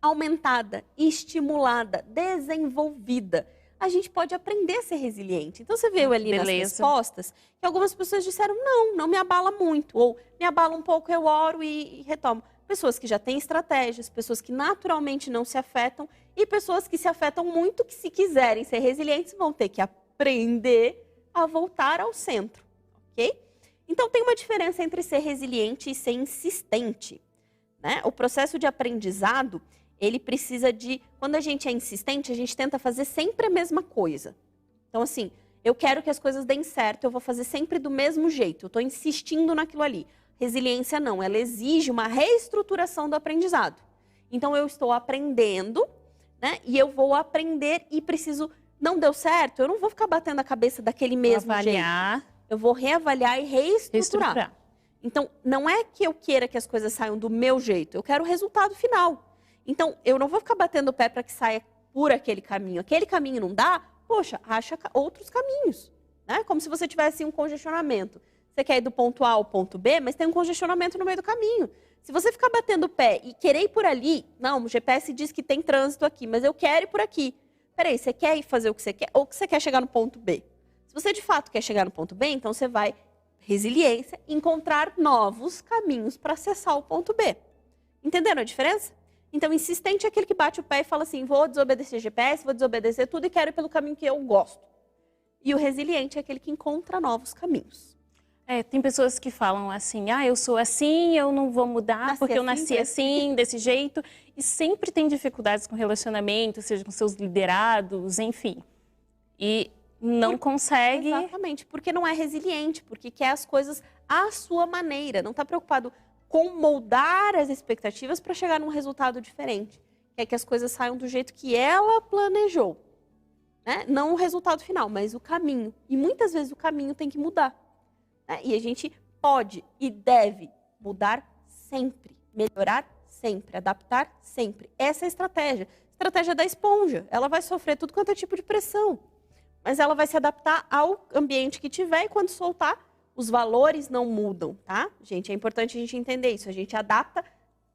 aumentada, estimulada, desenvolvida. A gente pode aprender a ser resiliente. Então, você viu ali nas respostas que algumas pessoas disseram, não me abala muito. Ou me abala um pouco, eu oro e retomo. Pessoas que já têm estratégias, pessoas que naturalmente não se afetam e pessoas que se afetam muito, que se quiserem ser resilientes, vão ter que aprender a voltar ao centro, ok? Então, tem uma diferença entre ser resiliente e ser insistente. Né? O processo de aprendizado, ele precisa de... Quando a gente é insistente, a gente tenta fazer sempre a mesma coisa. Então, assim, eu quero que as coisas deem certo, eu vou fazer sempre do mesmo jeito. Eu estou insistindo naquilo ali. Resiliência não, ela exige uma reestruturação do aprendizado. Então, eu estou aprendendo, né? E eu vou aprender e preciso... Não deu certo, eu não vou ficar batendo a cabeça daquele mesmo jeito. Eu vou reavaliar e reestruturar. Então, não é que eu queira que as coisas saiam do meu jeito, eu quero o resultado final. Então, eu não vou ficar batendo o pé para que saia por aquele caminho. Aquele caminho não dá, poxa, acha outros caminhos. Né? Como se você tivesse um congestionamento. Você quer ir do ponto A ao ponto B, mas tem um congestionamento no meio do caminho. Se você ficar batendo o pé e querer ir por ali, não, o GPS diz que tem trânsito aqui, mas eu quero ir por aqui. Peraí, você quer ir fazer o que você quer ou que você quer chegar no ponto B? Se você de fato quer chegar no ponto B, então você vai... Resiliência, encontrar novos caminhos para acessar o ponto B. Entenderam a diferença? Então, insistente é aquele que bate o pé e fala assim, vou desobedecer GPS, vou desobedecer tudo e quero ir pelo caminho que eu gosto. E o resiliente é aquele que encontra novos caminhos. Tem pessoas que falam assim, eu sou assim, eu não vou mudar porque eu nasci assim, desse jeito. E sempre tem dificuldades com relacionamento, seja com seus liderados, enfim. E... não consegue... Exatamente, porque não é resiliente, porque quer as coisas à sua maneira. Não está preocupado com moldar as expectativas para chegar num resultado diferente. Quer que as coisas saiam do jeito que ela planejou. Né? Não o resultado final, mas o caminho. E muitas vezes o caminho tem que mudar. Né? E a gente pode e deve mudar sempre. Melhorar sempre, adaptar sempre. Essa é a estratégia. Estratégia da esponja. Ela vai sofrer tudo quanto é tipo de pressão. mas ela vai se adaptar ao ambiente que tiver e quando soltar, os valores não mudam, tá? Gente, é importante a gente entender isso. A gente adapta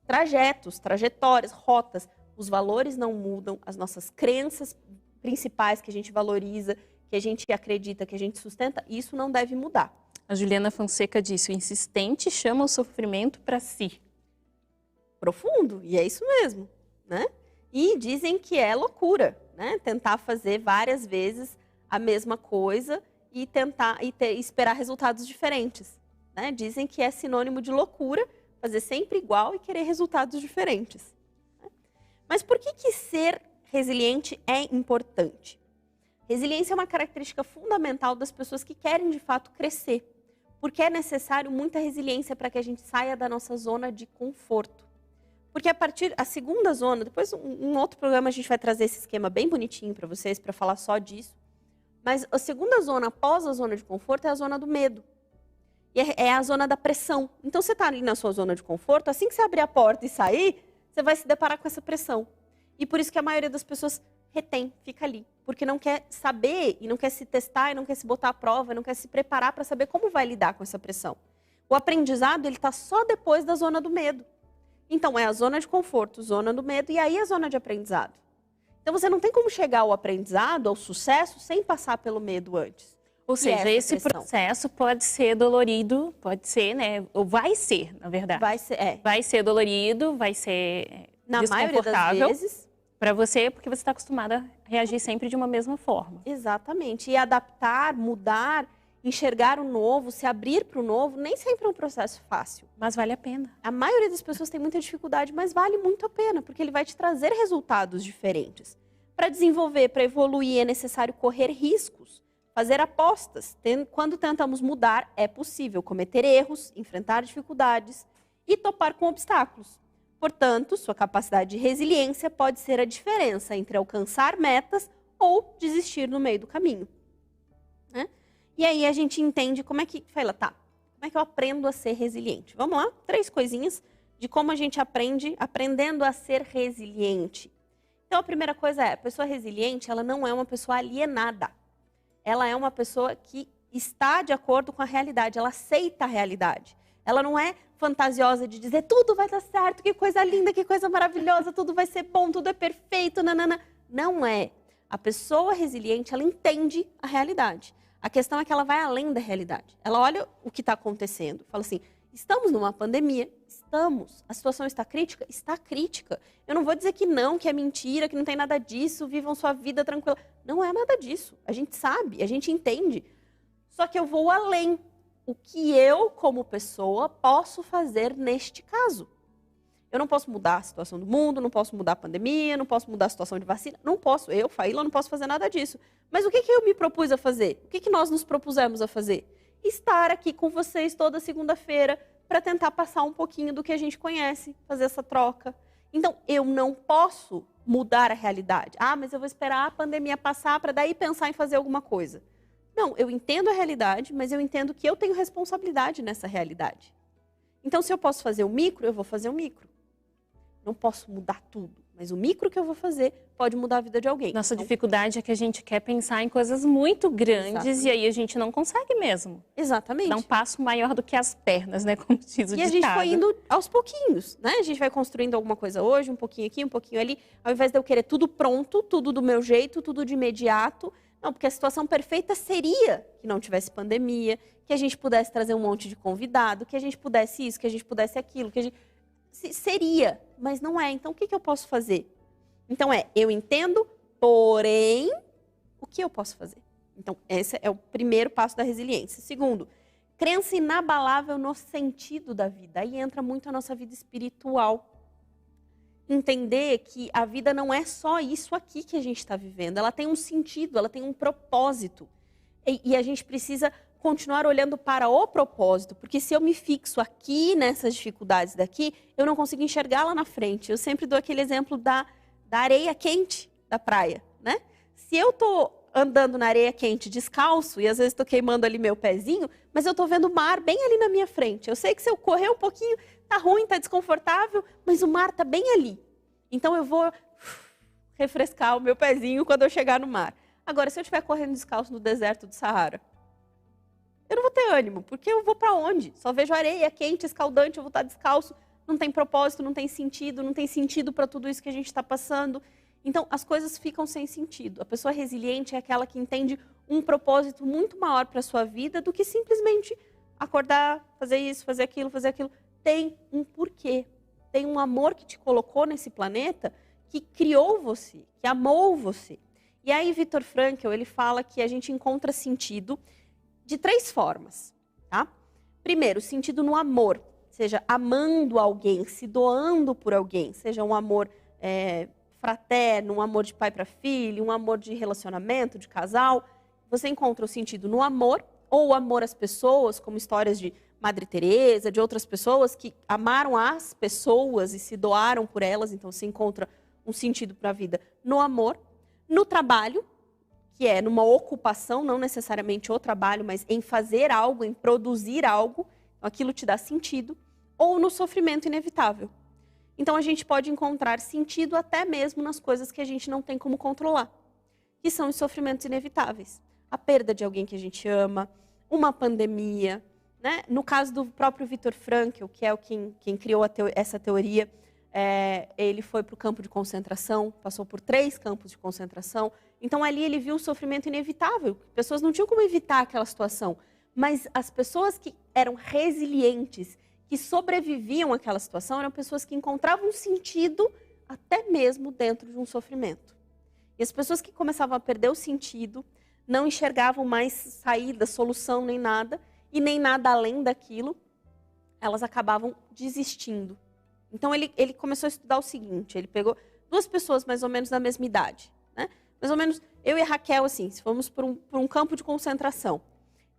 trajetos, trajetórias, rotas. Os valores não mudam, as nossas crenças principais que a gente valoriza, que a gente acredita, que a gente sustenta, isso não deve mudar. A Juliana Fonseca disse, o insistente chama o sofrimento para si. Profundo, e é isso mesmo, né? E dizem que é loucura, né? Tentar fazer várias vezes a mesma coisa e tentar esperar resultados diferentes, né? Dizem que é sinônimo de loucura fazer sempre igual e querer resultados diferentes. Né? Mas por que ser resiliente é importante? Resiliência é uma característica fundamental das pessoas que querem de fato crescer, porque é necessário muita resiliência para que a gente saia da nossa zona de conforto. Porque a segunda zona, depois um outro programa a gente vai trazer esse esquema bem bonitinho para vocês, para falar só disso. Mas a segunda zona, após a zona de conforto, é a zona do medo. E é a zona da pressão. Então você está ali na sua zona de conforto, assim que você abrir a porta e sair, você vai se deparar com essa pressão. E por isso que a maioria das pessoas retém, fica ali. Porque não quer saber, e não quer se testar, e não quer se botar à prova, e não quer se preparar para saber como vai lidar com essa pressão. O aprendizado, ele está só depois da zona do medo. Então, é a zona de conforto, zona do medo, e aí a zona de aprendizado. Então, você não tem como chegar ao aprendizado, ao sucesso, sem passar pelo medo antes. Ou seja, esse processo pode ser dolorido, pode ser, né? Ou vai ser, na verdade. Vai ser, Vai ser dolorido, vai ser na maioria das vezes. Para você, porque você está acostumada a reagir sempre de uma mesma forma. Exatamente. E adaptar, mudar, enxergar o novo, se abrir para o novo, nem sempre é um processo fácil. Mas vale a pena. A maioria das pessoas tem muita dificuldade, mas vale muito a pena, porque ele vai te trazer resultados diferentes. Para desenvolver, para evoluir, é necessário correr riscos, fazer apostas. Quando tentamos mudar, é possível cometer erros, enfrentar dificuldades e topar com obstáculos. Portanto, sua capacidade de resiliência pode ser a diferença entre alcançar metas ou desistir no meio do caminho. Né? E aí a gente entende como é que eu aprendo a ser resiliente? Vamos lá? 3 coisinhas de como a gente aprendendo a ser resiliente. Então, a primeira coisa é, a pessoa resiliente, ela não é uma pessoa alienada. Ela é uma pessoa que está de acordo com a realidade, ela aceita a realidade. Ela não é fantasiosa de dizer tudo vai dar certo, que coisa linda, que coisa maravilhosa, tudo vai ser bom, tudo é perfeito, nanana. Não é. A pessoa resiliente, ela entende a realidade. A questão é que ela vai além da realidade. Ela olha o que está acontecendo, fala assim, estamos numa pandemia, estamos. A situação está crítica? Está crítica. Eu não vou dizer que não, que é mentira, que não tem nada disso, vivam sua vida tranquila. Não é nada disso. A gente sabe, a gente entende. Só que eu vou além. O que eu, como pessoa, posso fazer neste caso? Eu não posso mudar a situação do mundo, não posso mudar a pandemia, não posso mudar a situação de vacina. Não posso. Eu, Faíla, não posso fazer nada disso. Mas o que eu me propus a fazer? O que nós nos propusemos a fazer? Estar aqui com vocês toda segunda-feira para tentar passar um pouquinho do que a gente conhece, fazer essa troca. Então, eu não posso mudar a realidade. Ah, mas eu vou esperar a pandemia passar para daí pensar em fazer alguma coisa. Não, eu entendo a realidade, mas eu entendo que eu tenho responsabilidade nessa realidade. Então, se eu posso fazer o micro, eu vou fazer o micro. Não posso mudar tudo, mas o micro que eu vou fazer pode mudar a vida de alguém. Nossa dificuldade é que a gente quer pensar em coisas muito grandes. Exatamente. E aí a gente não consegue mesmo. Exatamente. Dá um passo maior do que as pernas, né? Como diz o ditado. E a gente foi indo aos pouquinhos, né? A gente vai construindo alguma coisa hoje, um pouquinho aqui, um pouquinho ali. Ao invés de eu querer tudo pronto, tudo do meu jeito, tudo de imediato. Não, porque a situação perfeita seria que não tivesse pandemia, que a gente pudesse trazer um monte de convidado, que a gente pudesse isso, que a gente pudesse aquilo, que a gente... Seria, mas não é. Então, o que eu posso fazer? Então, eu entendo, porém, o que eu posso fazer? Então, esse é o primeiro passo da resiliência. Segundo, crença inabalável no sentido da vida. Aí entra muito a nossa vida espiritual. Entender que a vida não é só isso aqui que a gente está vivendo. Ela tem um sentido, ela tem um propósito. E a gente precisa continuar olhando para o propósito, porque se eu me fixo aqui nessas dificuldades daqui, eu não consigo enxergar lá na frente. Eu sempre dou aquele exemplo da areia quente da praia, né? Se eu tô andando na areia quente descalço, e às vezes estou queimando ali meu pezinho, mas eu estou vendo o mar bem ali na minha frente. Eu sei que se eu correr um pouquinho, tá ruim, tá desconfortável, mas o mar tá bem ali. Então eu vou refrescar o meu pezinho quando eu chegar no mar. Agora, se eu estiver correndo descalço no deserto do Saara, eu não vou ter ânimo, porque eu vou para onde? Só vejo areia quente, escaldante, eu vou estar descalço, não tem propósito, não tem sentido para tudo isso que a gente está passando. Então, as coisas ficam sem sentido. A pessoa resiliente é aquela que entende um propósito muito maior para a sua vida do que simplesmente acordar, fazer isso, fazer aquilo, fazer aquilo. Tem um porquê. Tem um amor que te colocou nesse planeta, que criou você, que amou você. E aí, Viktor Frankl, ele fala que a gente encontra sentido de 3 formas, tá? Primeiro, sentido no amor, seja amando alguém, se doando por alguém, seja um amor fraterno, um amor de pai para filho, um amor de relacionamento, de casal. Você encontra o sentido no amor, ou o amor às pessoas, como histórias de Madre Teresa, de outras pessoas que amaram as pessoas e se doaram por elas, então você encontra um sentido para a vida no amor, no trabalho, que é numa ocupação, não necessariamente o trabalho, mas em fazer algo, em produzir algo, aquilo te dá sentido, ou no sofrimento inevitável. Então a gente pode encontrar sentido até mesmo nas coisas que a gente não tem como controlar, que são os sofrimentos inevitáveis. A perda de alguém que a gente ama, uma pandemia, né? No caso do próprio Viktor Frankl, que é quem criou essa teoria, ele foi para o campo de concentração, passou por 3 campos de concentração. Então ali ele viu o sofrimento inevitável. Pessoas não tinham como evitar aquela situação, mas as pessoas que eram resilientes, que sobreviviam àquela situação, eram pessoas que encontravam sentido até mesmo dentro de um sofrimento. E as pessoas que começavam a perder o sentido, não enxergavam mais saída, solução, nem nada, e nem nada além daquilo, elas acabavam desistindo. Então ele começou a estudar o seguinte, ele pegou 2 pessoas mais ou menos da mesma idade, né? Mais ou menos, eu e a Raquel, assim, se formos por um campo de concentração.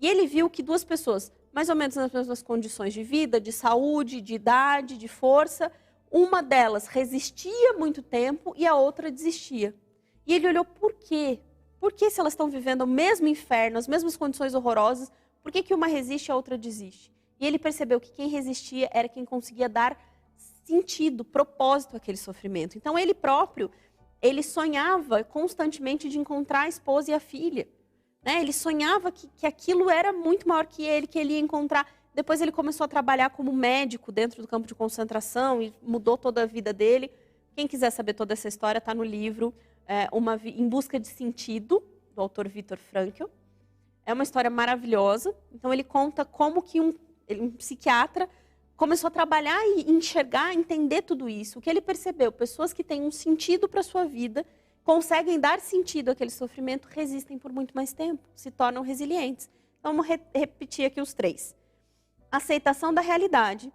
E ele viu que 2 pessoas, mais ou menos nas mesmas condições de vida, de saúde, de idade, de força, uma delas resistia muito tempo e a outra desistia. E ele olhou por quê? Por que, se elas estão vivendo o mesmo inferno, as mesmas condições horrorosas, por que uma resiste e a outra desiste? E ele percebeu que quem resistia era quem conseguia dar sentido, propósito àquele sofrimento. Então ele próprio, ele sonhava constantemente de encontrar a esposa e a filha. Né? Ele sonhava que aquilo era muito maior que ele ia encontrar. Depois ele começou a trabalhar como médico dentro do campo de concentração e mudou toda a vida dele. Quem quiser saber toda essa história está no livro Em Busca de Sentido, do autor Viktor Frankl. É uma história maravilhosa. Então ele conta como que um psiquiatra começou a trabalhar e enxergar, entender tudo isso. O que ele percebeu? Pessoas que têm um sentido para a sua vida, conseguem dar sentido àquele sofrimento, resistem por muito mais tempo, se tornam resilientes. Então vamos repetir aqui os 3. Aceitação da realidade,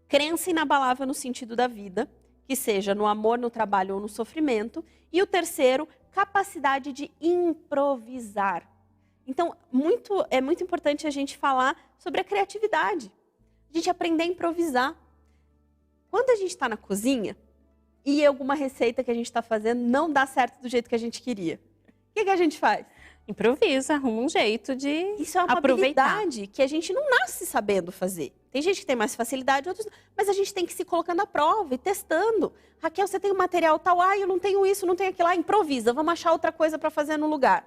crença inabalável no sentido da vida, que seja no amor, no trabalho ou no sofrimento. E o 3º, capacidade de improvisar. Então, é muito importante a gente falar sobre a criatividade. A gente aprender a improvisar. Quando a gente está na cozinha e alguma receita que a gente está fazendo não dá certo do jeito que a gente queria, o que a gente faz? Improvisa, arruma um jeito de aproveitar. Isso é uma habilidade que a gente não nasce sabendo fazer. Tem gente que tem mais facilidade, outros não. Mas a gente tem que se colocando à prova e testando. Raquel, você tem um material tal, eu não tenho isso, não tenho aquilo. Improvisa, vamos achar outra coisa para fazer no lugar.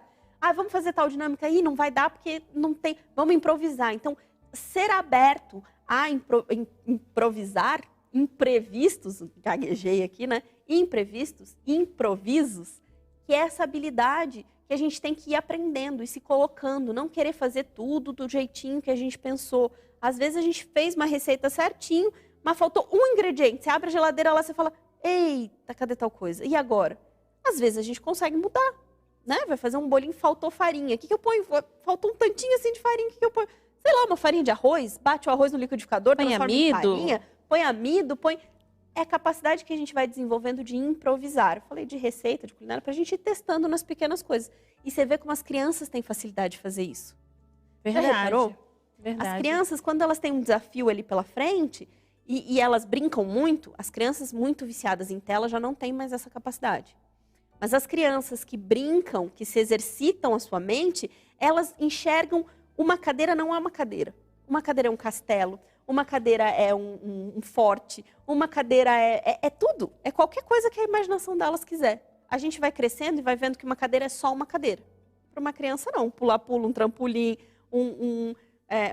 Vamos fazer tal dinâmica aí, não vai dar porque não tem. Vamos improvisar. Então, ser aberto a improvisar, imprevistos, gaguejei aqui, né? Imprevistos, improvisos, que é essa habilidade que a gente tem que ir aprendendo e se colocando, não querer fazer tudo do jeitinho que a gente pensou. Às vezes a gente fez uma receita certinho, mas faltou um ingrediente. Você abre a geladeira lá, você fala, eita, cadê tal coisa? E agora? Às vezes a gente consegue mudar, né? Vai fazer um bolinho, faltou farinha. O que eu ponho? Faltou um tantinho assim de farinha, o que eu ponho? Sei lá, uma farinha de arroz, bate o arroz no liquidificador, transforma em farinha, põe amido, É a capacidade que a gente vai desenvolvendo de improvisar. Eu falei de receita, de culinária, pra gente ir testando nas pequenas coisas. E você vê como as crianças têm facilidade de fazer isso. Verdade. Já reparou? Verdade. As crianças, quando elas têm um desafio ali pela frente, e elas brincam muito, as crianças muito viciadas em tela já não têm mais essa capacidade. Mas as crianças que brincam, que se exercitam a sua mente, elas enxergam uma cadeira não é uma cadeira. Uma cadeira é um castelo, uma cadeira é um forte, uma cadeira é tudo. É qualquer coisa que a imaginação delas quiser. a gente vai crescendo e vai vendo que uma cadeira é só uma cadeira. Para uma criança, não. Pula-pula, um trampolim,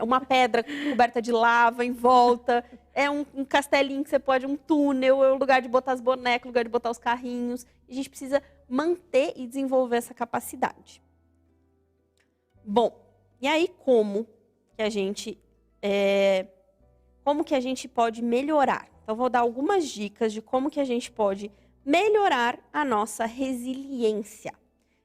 uma pedra coberta de lava em volta, um castelinho que você pode, um túnel, é o lugar de botar as bonecas, lugar de botar os carrinhos. A gente precisa manter e desenvolver essa capacidade. Bom, e aí como que a gente pode melhorar? Então, vou dar algumas dicas de como que a gente pode melhorar a nossa resiliência.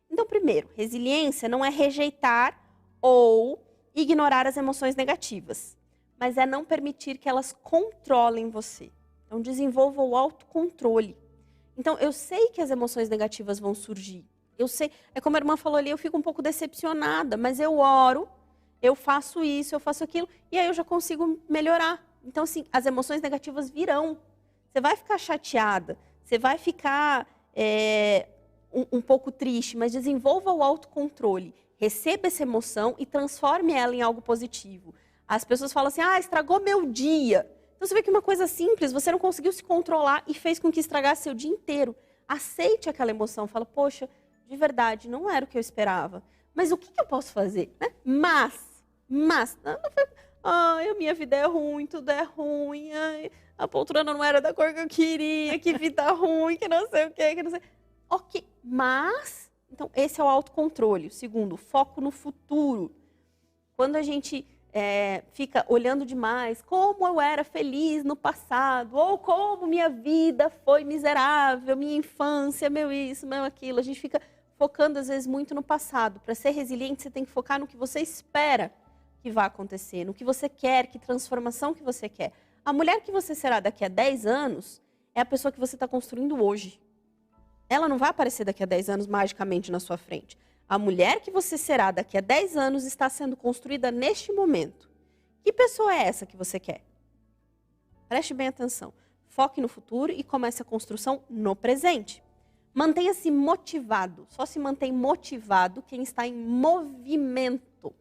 Então, primeiro, resiliência não é rejeitar ou ignorar as emoções negativas, mas é não permitir que elas controlem você. Então, desenvolva o autocontrole. Então, eu sei que as emoções negativas vão surgir. Eu sei, é como a irmã falou ali, eu fico um pouco decepcionada, mas eu oro, eu faço isso, eu faço aquilo, e aí eu já consigo melhorar. Então, assim, as emoções negativas virão. Você vai ficar chateada, você vai ficar um pouco triste, mas desenvolva o autocontrole. Receba essa emoção e transforme ela em algo positivo. As pessoas falam assim, estragou meu dia. Então, você vê que uma coisa simples, você não conseguiu se controlar e fez com que estragasse seu dia inteiro. Aceite aquela emoção, fala, poxa, de verdade, não era o que eu esperava. Mas o que eu posso fazer? Né? Mas, a minha vida é ruim, tudo é ruim, a poltrona não era da cor que eu queria, que vida ruim, que não sei o quê, que não sei... Ok, mas... Então, esse é o autocontrole. O segundo, foco no futuro. Quando a gente fica olhando demais, como eu era feliz no passado, ou como minha vida foi miserável, minha infância, meu isso, meu aquilo, a gente fica focando às vezes muito no passado. Para ser resiliente, você tem que focar no que você espera que vai acontecer, no que você quer, que transformação que você quer. A mulher que você será daqui a 10 anos é a pessoa que você está construindo hoje. Ela não vai aparecer daqui a 10 anos magicamente na sua frente. A mulher que você será daqui a 10 anos está sendo construída neste momento. Que pessoa é essa que você quer? Preste bem atenção. Foque no futuro e comece a construção no presente. Mantenha-se motivado. Só se mantém motivado quem está em movimento.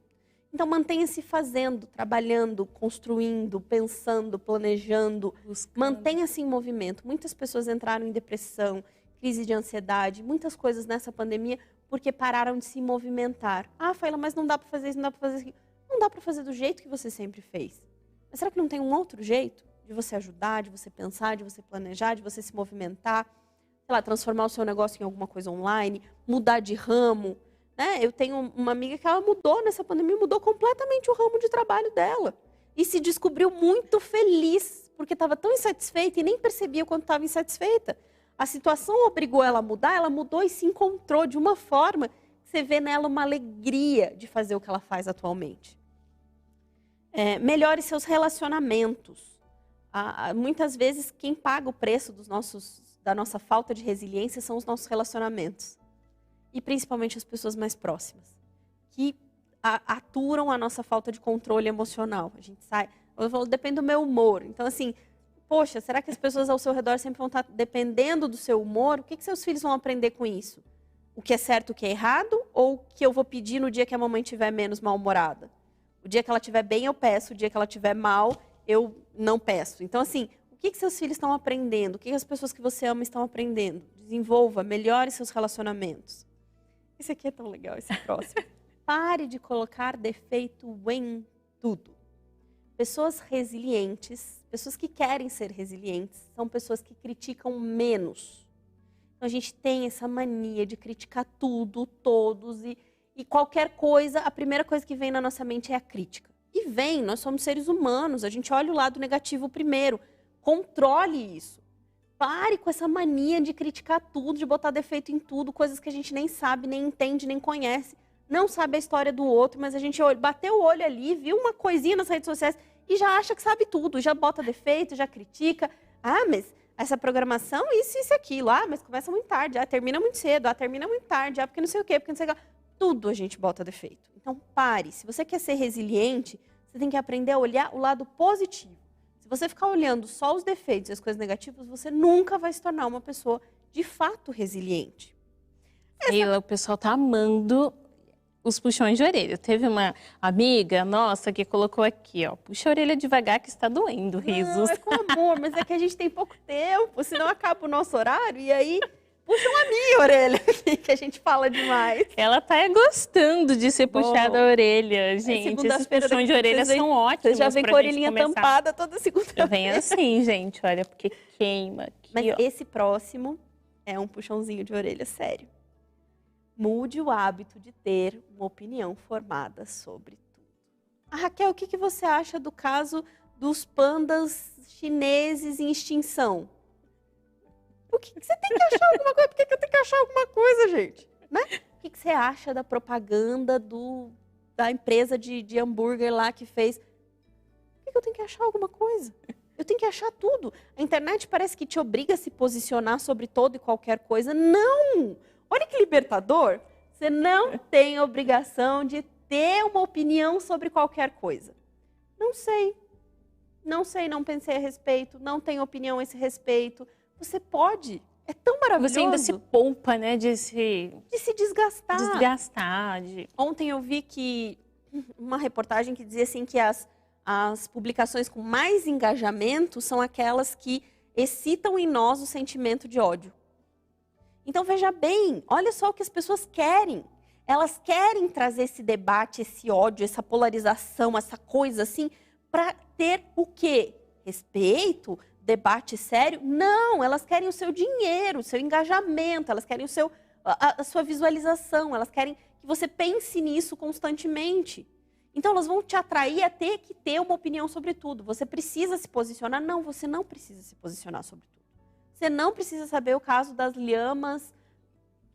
Então, mantenha-se fazendo, trabalhando, construindo, pensando, planejando. Mantenha-se em movimento. Muitas pessoas entraram em depressão, crise de ansiedade, muitas coisas nessa pandemia, porque pararam de se movimentar. Faila, mas não dá para fazer isso, não dá para fazer isso. Não dá para fazer do jeito que você sempre fez. Mas será que não tem um outro jeito de você ajudar, de você pensar, de você planejar, de você se movimentar? Sei lá, transformar o seu negócio em alguma coisa online, mudar de ramo. Né? Eu tenho uma amiga que ela mudou nessa pandemia, mudou completamente o ramo de trabalho dela. E se descobriu muito feliz, porque estava tão insatisfeita e nem percebia quanto estava insatisfeita. A situação obrigou ela a mudar, ela mudou e se encontrou de uma forma que você vê nela uma alegria de fazer o que ela faz atualmente. Melhore seus relacionamentos. Muitas vezes quem paga o preço da nossa falta de resiliência são os nossos relacionamentos. E principalmente as pessoas mais próximas, que aturam a nossa falta de controle emocional. A gente sai, eu falo, depende do meu humor. Então, assim, poxa, será que as pessoas ao seu redor sempre vão estar dependendo do seu humor? O que seus filhos vão aprender com isso? O que é certo, o que é errado? Ou o que eu vou pedir no dia que a mamãe estiver menos mal-humorada? O dia que ela estiver bem, eu peço. O dia que ela estiver mal, eu não peço. Então, assim, o que seus filhos estão aprendendo? O que as pessoas que você ama estão aprendendo? Desenvolva, melhore seus relacionamentos. Esse aqui é tão legal, esse próximo. Pare de colocar defeito em tudo. Pessoas resilientes, pessoas que querem ser resilientes, são pessoas que criticam menos. Então, a gente tem essa mania de criticar tudo, todos, e qualquer coisa, a primeira coisa que vem na nossa mente é a crítica. E vem, nós somos seres humanos, a gente olha o lado negativo primeiro. Controle isso. Pare com essa mania de criticar tudo, de botar defeito em tudo, coisas que a gente nem sabe, nem entende, nem conhece. Não sabe a história do outro, mas a gente bateu o olho ali, viu uma coisinha nas redes sociais e já acha que sabe tudo, já bota defeito, já critica. Mas essa programação, isso e aquilo. Mas começa muito tarde, termina muito cedo, termina muito tarde, porque não sei o quê, porque não sei o quê. Tudo a gente bota defeito. Então pare, se você quer ser resiliente, você tem que aprender a olhar o lado positivo. Se você ficar olhando só os defeitos e as coisas negativas, você nunca vai se tornar uma pessoa de fato resiliente. Sheila, o pessoal tá amando os puxões de orelha. Teve uma amiga nossa que colocou aqui, ó, puxa a orelha devagar que está doendo, risos. Não, é com amor, mas é que a gente tem pouco tempo, senão acaba o nosso horário e aí puxam a minha orelha aqui, que a gente fala demais. Ela tá gostando de ser puxada a orelha, gente. Esses puxões de orelha são ótimos. Você já vem com a orelhinha tampada toda segunda-feira. Vem assim, gente, olha, porque queima aqui, Mas ó. esse próximo é um puxãozinho de orelha sério. Mude o hábito de ter uma opinião formada sobre tudo. Raquel, o que você acha do caso dos pandas chineses em extinção? O que você tem que achar alguma coisa? Por que eu tenho que achar alguma coisa, gente? Né? O que você acha da propaganda da empresa de hambúrguer lá que fez? Por que eu tenho que achar alguma coisa? Eu tenho que achar tudo. A internet parece que te obriga a se posicionar sobre toda e qualquer coisa. Não! Olha que libertador. Você não tem obrigação de ter uma opinião sobre qualquer coisa. Não sei. Não sei, não pensei a respeito. Não tenho opinião a esse respeito. Você pode. É tão maravilhoso. Você ainda se poupa, né, de se desgastar. Desgastar. Ontem eu vi que uma reportagem que dizia assim que as publicações com mais engajamento são aquelas que excitam em nós o sentimento de ódio. Então veja bem, olha só o que as pessoas querem. Elas querem trazer esse debate, esse ódio, essa polarização, essa coisa assim, para ter o quê? Respeito? Debate sério? Não, elas querem o seu dinheiro, o seu engajamento, elas querem a sua visualização, elas querem que você pense nisso constantemente. Então elas vão te atrair a ter que ter uma opinião sobre tudo. Você precisa se posicionar? Não, você não precisa se posicionar sobre tudo. Você não precisa saber o caso das lhamas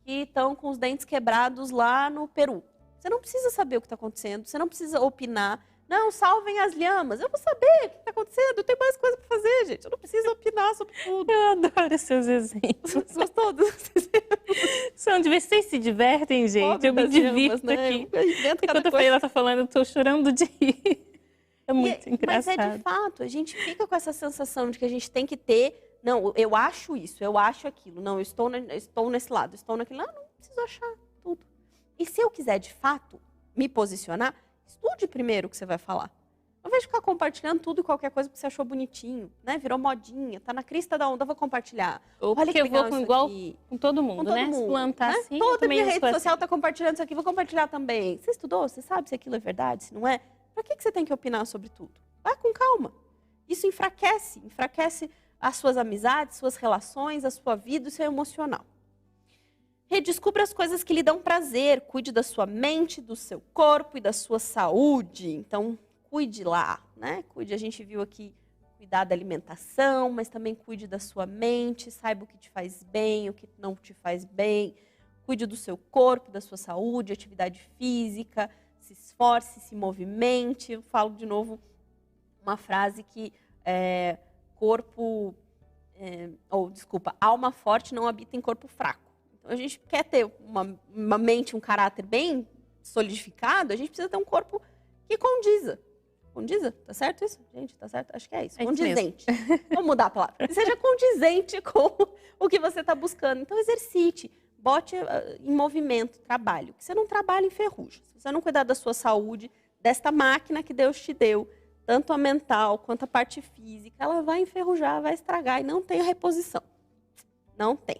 que estão com os dentes quebrados lá no Peru. Você não precisa saber o que está acontecendo, você não precisa opinar. Não, salvem as lhamas. Eu vou saber o que está acontecendo, eu tenho mais coisa para fazer, gente. Eu não preciso opinar sobre tudo. Eu adoro seus exemplos. Gostou dos exemplos? São de vocês se divertem, gente. Pobre eu me das divirto lhamas, né? aqui. Enquanto a Feiela tá falando, eu tô chorando de rir. É muito engraçado. Mas é de fato, a gente fica com essa sensação de que a gente tem que ter... Não, eu acho isso, eu acho aquilo. Não, eu estou nesse lado, estou naquele lado. Não preciso achar tudo. E se eu quiser, de fato, me posicionar, estude primeiro o que você vai falar. Não vai ficar compartilhando tudo e qualquer coisa que você achou bonitinho, né? Virou modinha, tá na crista da onda, vou compartilhar. Ou porque eu vou com todo mundo, né? Se plantar né? assim, toda minha rede social assim. tá compartilhando isso aqui, vou compartilhar também. Você estudou? Você sabe se aquilo é verdade, se não é? Pra que você tem que opinar sobre tudo? Vai com calma. Isso enfraquece as suas amizades, suas relações, a sua vida, o seu emocional. Redescubra as coisas que lhe dão prazer. Cuide da sua mente, do seu corpo e da sua saúde. Então, cuide lá, né? Cuide, a gente viu aqui, cuidar da alimentação, mas também cuide da sua mente. Saiba o que te faz bem, o que não te faz bem. Cuide do seu corpo, da sua saúde, atividade física. Se esforce, se movimente. Eu falo de novo uma frase que alma forte não habita em corpo fraco. Então, a gente quer ter uma mente, um caráter bem solidificado, a gente precisa ter um corpo que condiza. Condiza? Tá certo isso? Gente, tá certo? Acho que é isso. Condizente. Vamos mudar a palavra. Que seja condizente com o que você está buscando. Então, exercite. Bote em movimento, trabalho. Que você não trabalha em ferrugem. Se você não cuidar da sua saúde, desta máquina que Deus te deu, tanto a mental quanto a parte física, ela vai enferrujar, vai estragar e não tem a reposição. Não tem.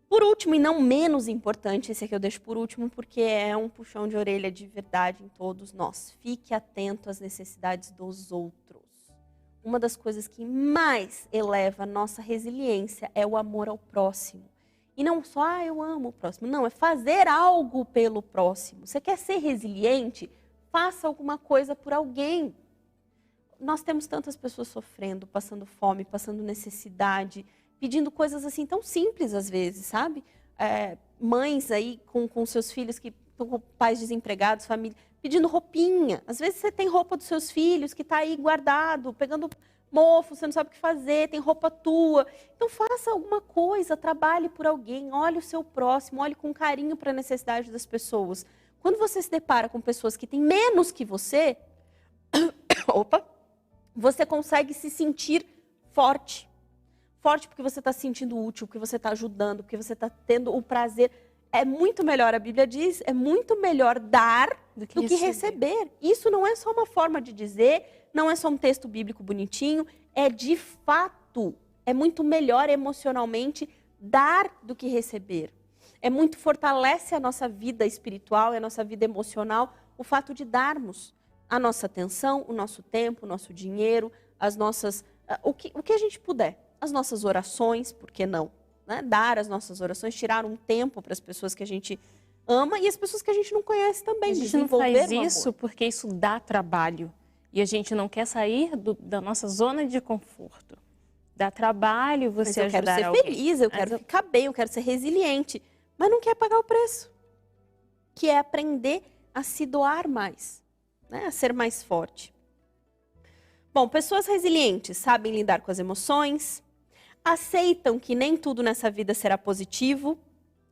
Por último, e não menos importante, esse aqui eu deixo por último, porque é um puxão de orelha de verdade em todos nós. Fique atento às necessidades dos outros. Uma das coisas que mais eleva a nossa resiliência é o amor ao próximo. E não só, eu amo o próximo. Não, é fazer algo pelo próximo. Você quer ser resiliente? Faça alguma coisa por alguém. Nós temos tantas pessoas sofrendo, passando fome, passando necessidade, pedindo coisas assim tão simples às vezes, sabe? Mães aí com seus filhos que estão com pais desempregados, família, pedindo roupinha. Às vezes você tem roupa dos seus filhos que está aí guardado, pegando mofo, você não sabe o que fazer, tem roupa tua. Então faça alguma coisa, trabalhe por alguém, olhe o seu próximo, olhe com carinho para a necessidade das pessoas. Quando você se depara com pessoas que têm menos que você, você consegue se sentir forte. Forte porque você está se sentindo útil, porque você está ajudando, porque você está tendo o prazer. É muito melhor, a Bíblia diz, é muito melhor dar do que receber. Isso não é só uma forma de dizer, não é só um texto bíblico bonitinho, é de fato, é muito melhor emocionalmente dar do que receber. Fortalece a nossa vida espiritual e a nossa vida emocional o fato de darmos a nossa atenção, o nosso tempo, o nosso dinheiro, o que a gente puder. As nossas orações, por que não? Né? Dar as nossas orações, tirar um tempo para as pessoas que a gente ama e as pessoas que a gente não conhece também. A gente não faz isso porque isso dá trabalho. E a gente não quer sair da nossa zona de conforto. Dá trabalho você ajudar alguém. Eu quero ser feliz, eu quero ficar bem, eu quero ser resiliente. Mas não quer pagar o preço. Que é aprender a se doar mais, né? A ser mais forte. Bom, pessoas resilientes sabem lidar com as emoções, aceitam que nem tudo nessa vida será positivo,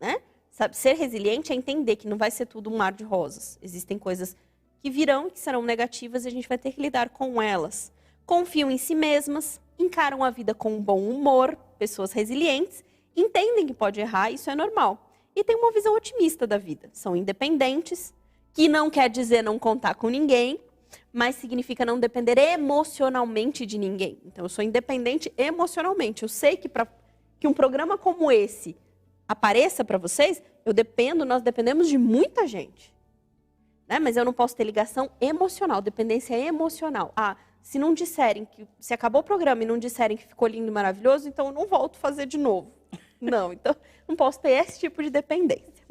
né? Sabe, ser resiliente é entender que não vai ser tudo um mar de rosas. Existem coisas que virão e que serão negativas e a gente vai ter que lidar com elas. Confiam em si mesmas, encaram a vida com um bom humor, pessoas resilientes, entendem que pode errar, isso é normal. E têm uma visão otimista da vida. São independentes, que não quer dizer não contar com ninguém, mas significa não depender emocionalmente de ninguém. Então, eu sou independente emocionalmente. Eu sei que para que um programa como esse apareça para vocês, nós dependemos de muita gente. Né? Mas eu não posso ter ligação emocional, dependência emocional. Se não disserem se acabou o programa e não disserem que ficou lindo e maravilhoso, então eu não volto a fazer de novo. Não, então não posso ter esse tipo de dependência.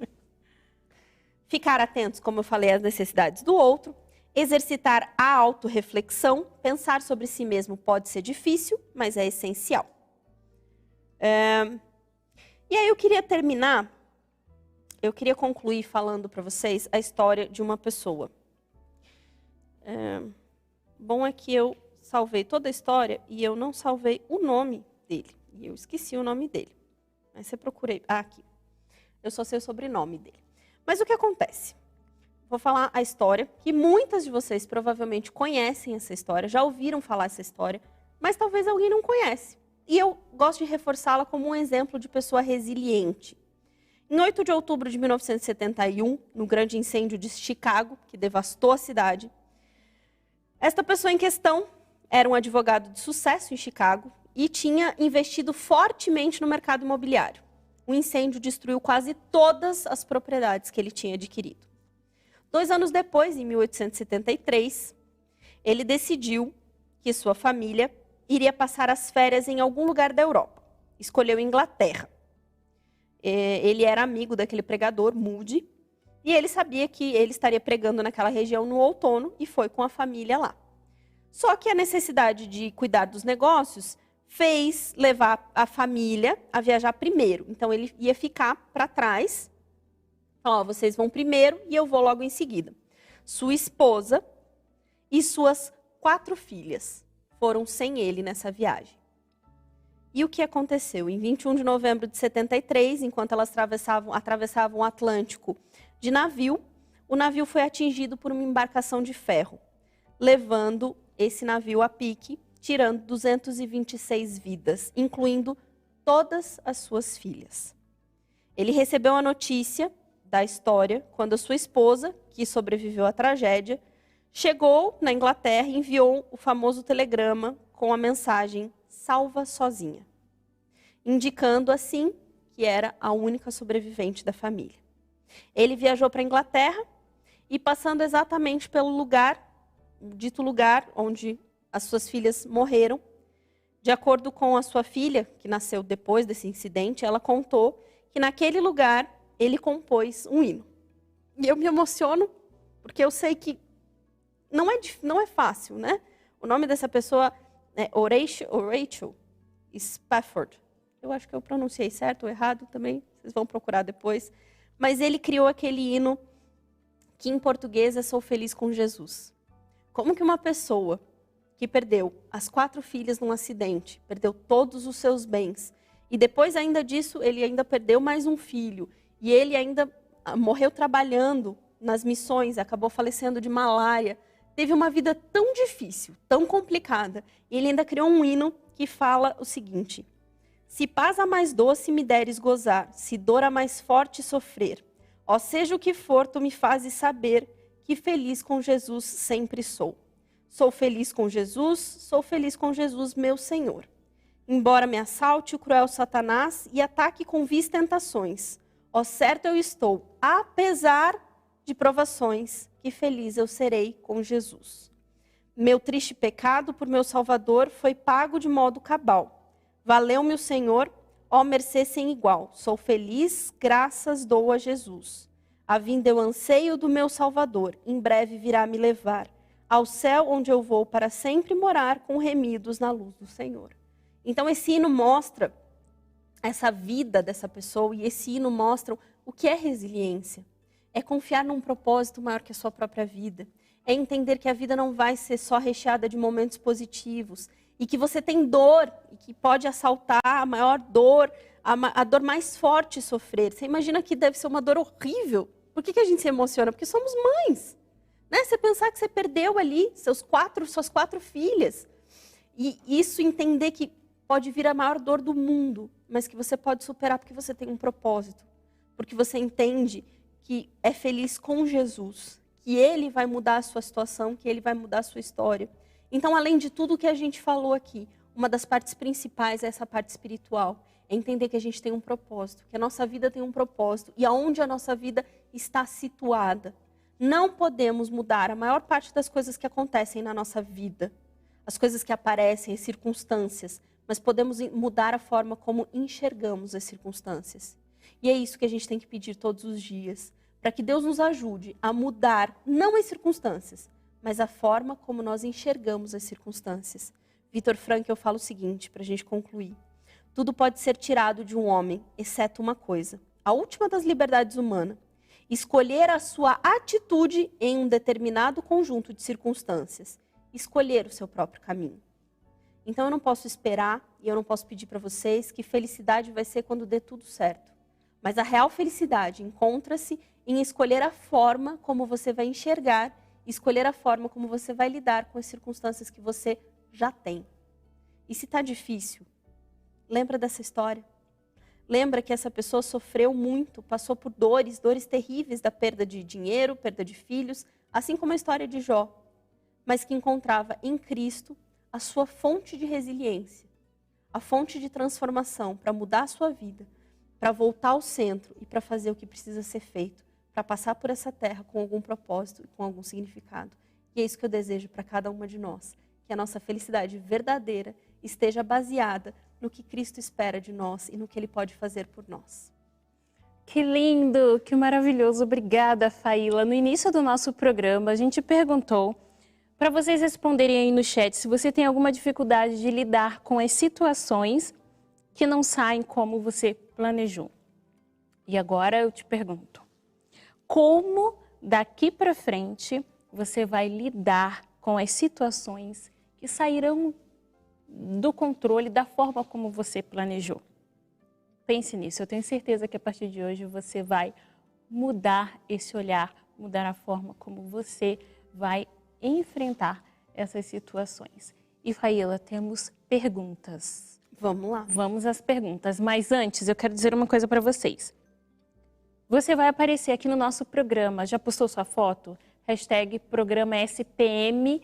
Ficar atentos, como eu falei, às necessidades do outro, exercitar a autorreflexão, pensar sobre si mesmo pode ser difícil, mas é essencial. E aí eu queria concluir falando para vocês a história de uma pessoa. Bom é que eu salvei toda a história e eu não salvei o nome dele. E eu esqueci o nome dele. Mas você procurei. Aqui. Eu só sei o sobrenome dele. Mas o que acontece? Vou falar a história, que muitas de vocês provavelmente conhecem essa história, já ouviram falar essa história, mas talvez alguém não conhece. E eu gosto de reforçá-la como um exemplo de pessoa resiliente. Em 8 de outubro de 1971, no grande incêndio de Chicago, que devastou a cidade, esta pessoa em questão era um advogado de sucesso em Chicago e tinha investido fortemente no mercado imobiliário. O incêndio destruiu quase todas as propriedades que ele tinha adquirido. 2 anos depois, em 1873, ele decidiu que sua família iria passar as férias em algum lugar da Europa. Escolheu Inglaterra. Ele era amigo daquele pregador, Moody, e ele sabia que ele estaria pregando naquela região no outono e foi com a família lá. Só que a necessidade de cuidar dos negócios fez levar a família a viajar primeiro. Então, ele ia ficar para trás. Vocês vão primeiro e eu vou logo em seguida. Sua esposa e suas 4 filhas foram sem ele nessa viagem. E o que aconteceu? Em 21 de novembro de 73, enquanto elas atravessavam o Atlântico de navio, o navio foi atingido por uma embarcação de ferro, levando esse navio a pique, tirando 226 vidas, incluindo todas as suas filhas. Ele recebeu a notícia da história quando a sua esposa, que sobreviveu à tragédia, chegou na Inglaterra e enviou o famoso telegrama com a mensagem "salva sozinha", indicando assim que era a única sobrevivente da família. Ele viajou para a Inglaterra e, passando exatamente pelo dito lugar onde as suas filhas morreram, de acordo com a sua filha, que nasceu depois desse incidente, ela contou que naquele lugar ele compôs um hino. E eu me emociono, porque eu sei que não é fácil, né? O nome dessa pessoa é Horatio Spafford. Eu acho que eu pronunciei certo ou errado também, vocês vão procurar depois. Mas ele criou aquele hino que em português é "Sou feliz com Jesus". Como que uma pessoa que perdeu as 4 filhas num acidente, perdeu todos os seus bens, e depois ainda disso ele ainda perdeu mais um filho, e ele ainda morreu trabalhando nas missões, acabou falecendo de malária, teve uma vida tão difícil, tão complicada, e ele ainda criou um hino que fala o seguinte: "Se paz a mais doce me deres gozar, se dor a mais forte sofrer, ó seja o que for, tu me fazes saber que feliz com Jesus sempre sou. Sou feliz com Jesus, meu Senhor. embora me assalte o cruel Satanás e ataque com vis tentações. Ó, certo eu estou, apesar de provações, que feliz eu serei com Jesus. Meu triste pecado por meu Salvador foi pago de modo cabal. Valeu-me o Senhor, ó mercê sem igual. Sou feliz, graças dou a Jesus. A vinda eu anseio do meu Salvador, em breve virá me levar ao céu onde eu vou para sempre morar com remidos na luz do Senhor. Então esse hino mostra essa vida dessa pessoa e esse hino mostra o que é resiliência. É confiar num propósito maior que a sua própria vida. É entender que a vida não vai ser só recheada de momentos positivos e que você tem dor e que pode assaltar a maior dor, a dor mais forte sofrer. Você imagina que deve ser uma dor horrível. Por que a gente se emociona? Porque somos mães. Né? Você pensar que você perdeu ali suas quatro filhas. E isso entender que pode vir a maior dor do mundo, mas que você pode superar porque você tem um propósito. Porque você entende que é feliz com Jesus, que Ele vai mudar a sua situação, que Ele vai mudar a sua história. Então, além de tudo que a gente falou aqui, uma das partes principais é essa parte espiritual. É entender que a gente tem um propósito, que a nossa vida tem um propósito e aonde a nossa vida está situada. Não podemos mudar a maior parte das coisas que acontecem na nossa vida, as coisas que aparecem, as circunstâncias, mas podemos mudar a forma como enxergamos as circunstâncias. E é isso que a gente tem que pedir todos os dias, para que Deus nos ajude a mudar, não as circunstâncias, mas a forma como nós enxergamos as circunstâncias. Viktor Frankl fala o seguinte, para a gente concluir. Tudo pode ser tirado de um homem, exceto uma coisa, a última das liberdades humanas. Escolher a sua atitude em um determinado conjunto de circunstâncias. Escolher o seu próprio caminho. Então eu não posso esperar e eu não posso pedir para vocês que felicidade vai ser quando dê tudo certo. Mas a real felicidade encontra-se em escolher a forma como você vai enxergar, escolher a forma como você vai lidar com as circunstâncias que você já tem. E se está difícil, lembra dessa história. Lembra que essa pessoa sofreu muito, passou por dores terríveis da perda de dinheiro, perda de filhos, assim como a história de Jó, mas que encontrava em Cristo a sua fonte de resiliência, a fonte de transformação para mudar a sua vida, para voltar ao centro e para fazer o que precisa ser feito, para passar por essa terra com algum propósito e com algum significado. E é isso que eu desejo para cada uma de nós, que a nossa felicidade verdadeira esteja baseada no que Cristo espera de nós e no que Ele pode fazer por nós. Que lindo, que maravilhoso. Obrigada, Faíla. No início do nosso programa, a gente perguntou para vocês responderem aí no chat se você tem alguma dificuldade de lidar com as situações que não saem como você planejou. E agora eu te pergunto, como daqui para frente você vai lidar com as situações que sairão do controle da forma como você planejou? Pense nisso, eu tenho certeza que a partir de hoje você vai mudar esse olhar, mudar a forma como você vai enfrentar essas situações. E Faíla, temos perguntas. Vamos lá. Vamos às perguntas, mas antes eu quero dizer uma coisa para vocês. Você vai aparecer aqui no nosso programa, já postou sua foto? Hashtag programa SPM4,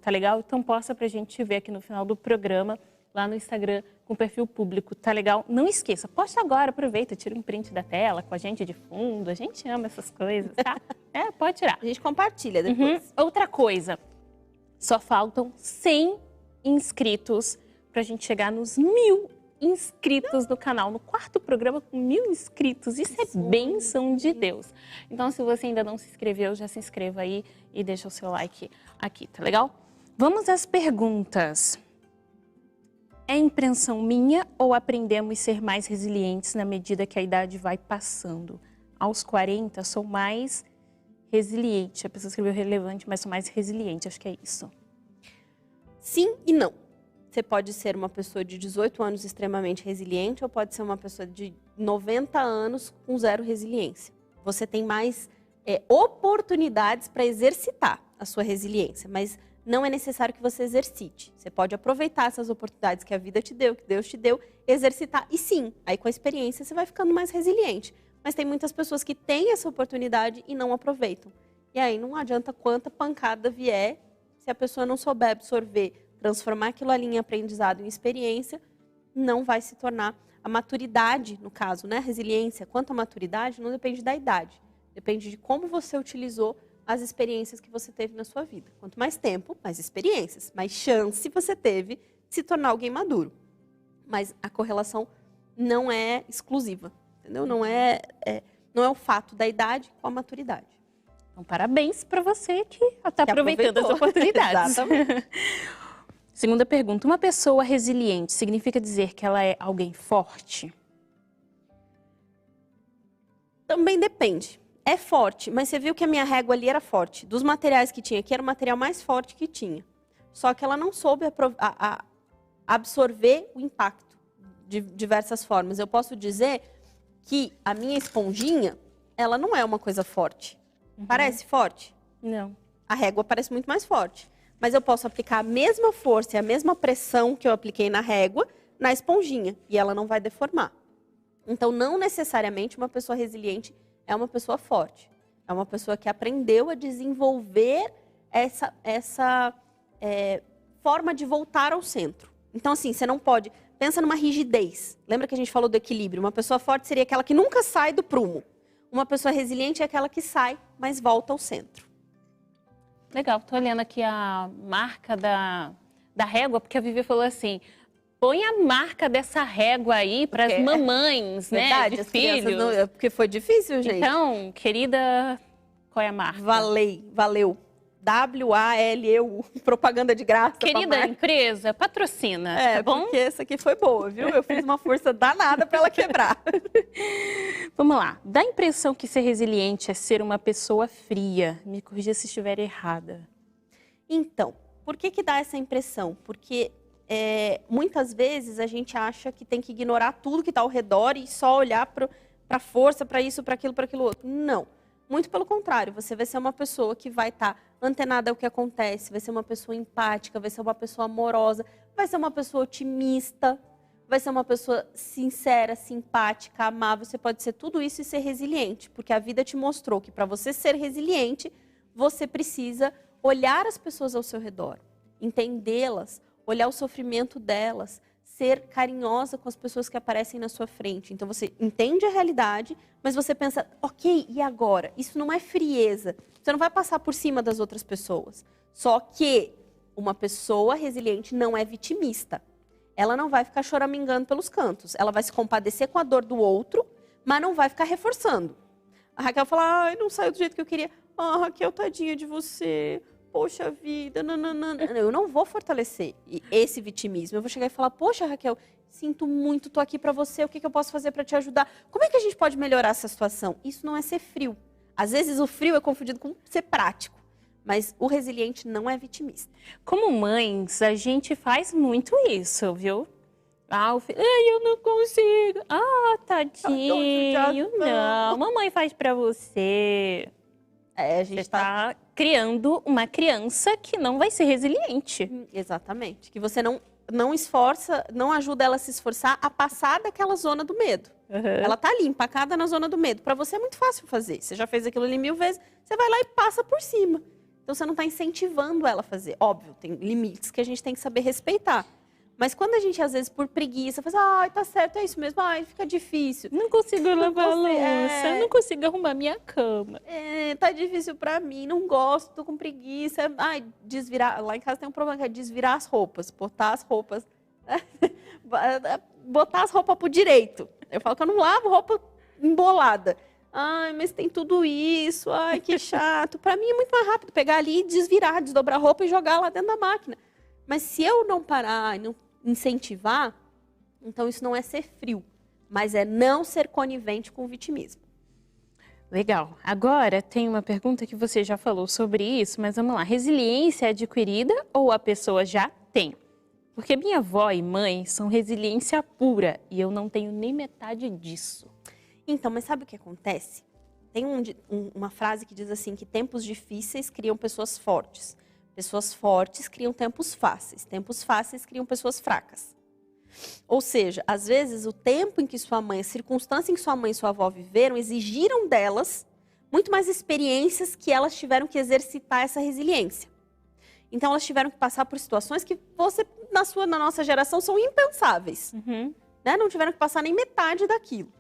tá legal? Então posta pra gente ver aqui no final do programa, lá no Instagram, com perfil público, tá legal? Não esqueça, posta agora, aproveita, tira um print da tela com a gente de fundo, a gente ama essas coisas, tá? Pode tirar. A gente compartilha depois. Outra coisa, só faltam 100 inscritos pra gente chegar nos 1000 inscritos no canal, no 4º programa com 1000 inscritos. Isso é bênção de Deus. Então, se você ainda não se inscreveu, já se inscreva aí e deixa o seu like aqui, tá legal? Vamos às perguntas. É impressão minha ou aprendemos a ser mais resilientes na medida que a idade vai passando? Aos 40, sou mais resiliente. A pessoa escreveu relevante, mas sou mais resiliente. Acho que é isso. Sim e não. Você pode ser uma pessoa de 18 anos extremamente resiliente ou pode ser uma pessoa de 90 anos com zero resiliência. Você tem mais oportunidades para exercitar a sua resiliência, mas não é necessário que você exercite. Você pode aproveitar essas oportunidades que a vida te deu, que Deus te deu, exercitar. E sim, aí com a experiência você vai ficando mais resiliente. Mas tem muitas pessoas que têm essa oportunidade e não aproveitam. E aí não adianta quanta pancada vier, se a pessoa não souber absorver transformar aquilo ali em aprendizado, em experiência, não vai se tornar a maturidade, no caso, né? Resiliência, quanto à maturidade, não depende da idade. Depende de como você utilizou as experiências que você teve na sua vida. Quanto mais tempo, mais experiências, mais chance você teve de se tornar alguém maduro. Mas a correlação não é exclusiva, entendeu? Não é o fato da idade com a maturidade. Então, parabéns para você que está aproveitando as oportunidades. Exatamente. Segunda pergunta, uma pessoa resiliente significa dizer que ela é alguém forte? Também depende. É forte, mas você viu que a minha régua ali era forte. Dos materiais que tinha aqui, era o material mais forte que tinha. Só que ela não soube absorver o impacto de diversas formas. Eu posso dizer que a minha esponjinha, ela não é uma coisa forte. Parece forte? Não. A régua parece muito mais forte. Mas eu posso aplicar a mesma força e a mesma pressão que eu apliquei na régua na esponjinha. E ela não vai deformar. Então, não necessariamente uma pessoa resiliente é uma pessoa forte. É uma pessoa que aprendeu a desenvolver essa forma de voltar ao centro. Então, assim, você não pode... Pensa numa rigidez. Lembra que a gente falou do equilíbrio? Uma pessoa forte seria aquela que nunca sai do prumo. Uma pessoa resiliente é aquela que sai, mas volta ao centro. Legal, tô olhando aqui a marca da régua, porque a Vivi falou assim, põe a marca dessa régua aí para as mamães, verdade, né, de as crianças filhos. não, porque foi difícil, gente. Então, querida, qual é a marca? Valeu. WALEU, propaganda de graça. Querida empresa, patrocina, tá bom? Porque essa aqui foi boa, viu? Eu fiz uma força danada para ela quebrar. Vamos lá. Dá a impressão que ser resiliente é ser uma pessoa fria. Me corrija se estiver errada. Então, por que dá essa impressão? Porque muitas vezes a gente acha que tem que ignorar tudo que está ao redor e só olhar para a força, para isso, para aquilo outro. Não. Muito pelo contrário, você vai ser uma pessoa que vai estar antenada ao que acontece, vai ser uma pessoa empática, vai ser uma pessoa amorosa, vai ser uma pessoa otimista, vai ser uma pessoa sincera, simpática, amável. Você pode ser tudo isso e ser resiliente, porque a vida te mostrou que para você ser resiliente, você precisa olhar as pessoas ao seu redor, entendê-las, olhar o sofrimento delas, ser carinhosa com as pessoas que aparecem na sua frente. Então, você entende a realidade, mas você pensa, ok, e agora? Isso não é frieza. Você não vai passar por cima das outras pessoas. Só que uma pessoa resiliente não é vitimista. Ela não vai ficar choramingando pelos cantos. Ela vai se compadecer com a dor do outro, mas não vai ficar reforçando. A Raquel fala, ai, não saiu do jeito que eu queria. Ah, Raquel, tadinha de você. Poxa vida, nananana. Eu não vou fortalecer esse vitimismo. Eu vou chegar e falar, poxa, Raquel, sinto muito, tô aqui pra você, o que eu posso fazer pra te ajudar? Como é que a gente pode melhorar essa situação? Isso não é ser frio. Às vezes o frio é confundido com ser prático, mas o resiliente não é vitimista. Como mães, a gente faz muito isso, viu? Ah, o filho, ai, eu não consigo. Ah, tadinho, não. Mamãe faz pra você. A gente está criando uma criança que não vai ser resiliente. Exatamente. Que você não esforça, não ajuda ela a se esforçar a passar daquela zona do medo. Ela tá ali, empacada na zona do medo. Para você é muito fácil fazer. Você já fez aquilo ali 1000 vezes, você vai lá e passa por cima. Então você não está incentivando ela a fazer. Óbvio, tem limites que a gente tem que saber respeitar. Mas quando a gente, às vezes, por preguiça, faz, ai, tá certo, é isso mesmo, ai, fica difícil. Não consigo lavar a louça, não consigo arrumar minha cama. Tá difícil pra mim, não gosto, tô com preguiça. Ai, desvirar, lá em casa tem um problema que é desvirar as roupas, botar as roupas pro direito. Eu falo que eu não lavo roupa embolada. Ai, mas tem tudo isso, ai, que chato. Pra mim é muito mais rápido pegar ali e desvirar, desdobrar a roupa e jogar lá dentro da máquina. Mas se eu não parar e não incentivar, então isso não é ser frio, mas é não ser conivente com o vitimismo. Legal. Agora tem uma pergunta que você já falou sobre isso, mas vamos lá. Resiliência é adquirida ou a pessoa já tem? Porque minha avó e mãe são resiliência pura e eu não tenho nem metade disso. Então, mas sabe o que acontece? Tem uma frase que diz assim, que tempos difíceis criam pessoas fortes. Pessoas fortes criam tempos fáceis criam pessoas fracas. Ou seja, às vezes o tempo em que sua mãe, a circunstância em que sua mãe e sua avó viveram, exigiram delas muito mais experiências que elas tiveram que exercitar essa resiliência. Então, elas tiveram que passar por situações que na nossa geração, são impensáveis. Né? Não tiveram que passar nem metade daquilo.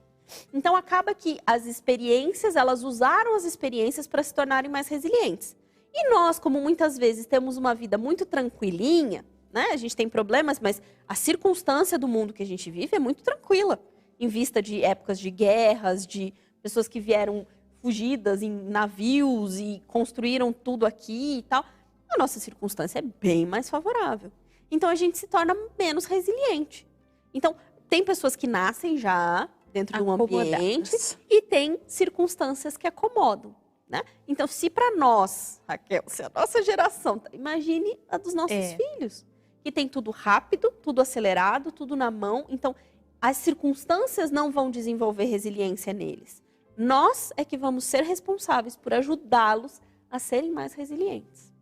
Então, acaba que as experiências, elas usaram as experiências para se tornarem mais resilientes. E nós, como muitas vezes temos uma vida muito tranquilinha, né? A gente tem problemas, mas a circunstância do mundo que a gente vive é muito tranquila. Em vista de épocas de guerras, de pessoas que vieram fugidas em navios e construíram tudo aqui e tal. A nossa circunstância é bem mais favorável. Então, a gente se torna menos resiliente. Então, tem pessoas que nascem já dentro de um ambiente e tem circunstâncias que acomodam, né? Então, se para nós, Raquel, se a nossa geração, imagine a dos nossos filhos, que tem tudo rápido, tudo acelerado, tudo na mão. Então, as circunstâncias não vão desenvolver resiliência neles. Nós é que vamos ser responsáveis por ajudá-los a serem mais resilientes.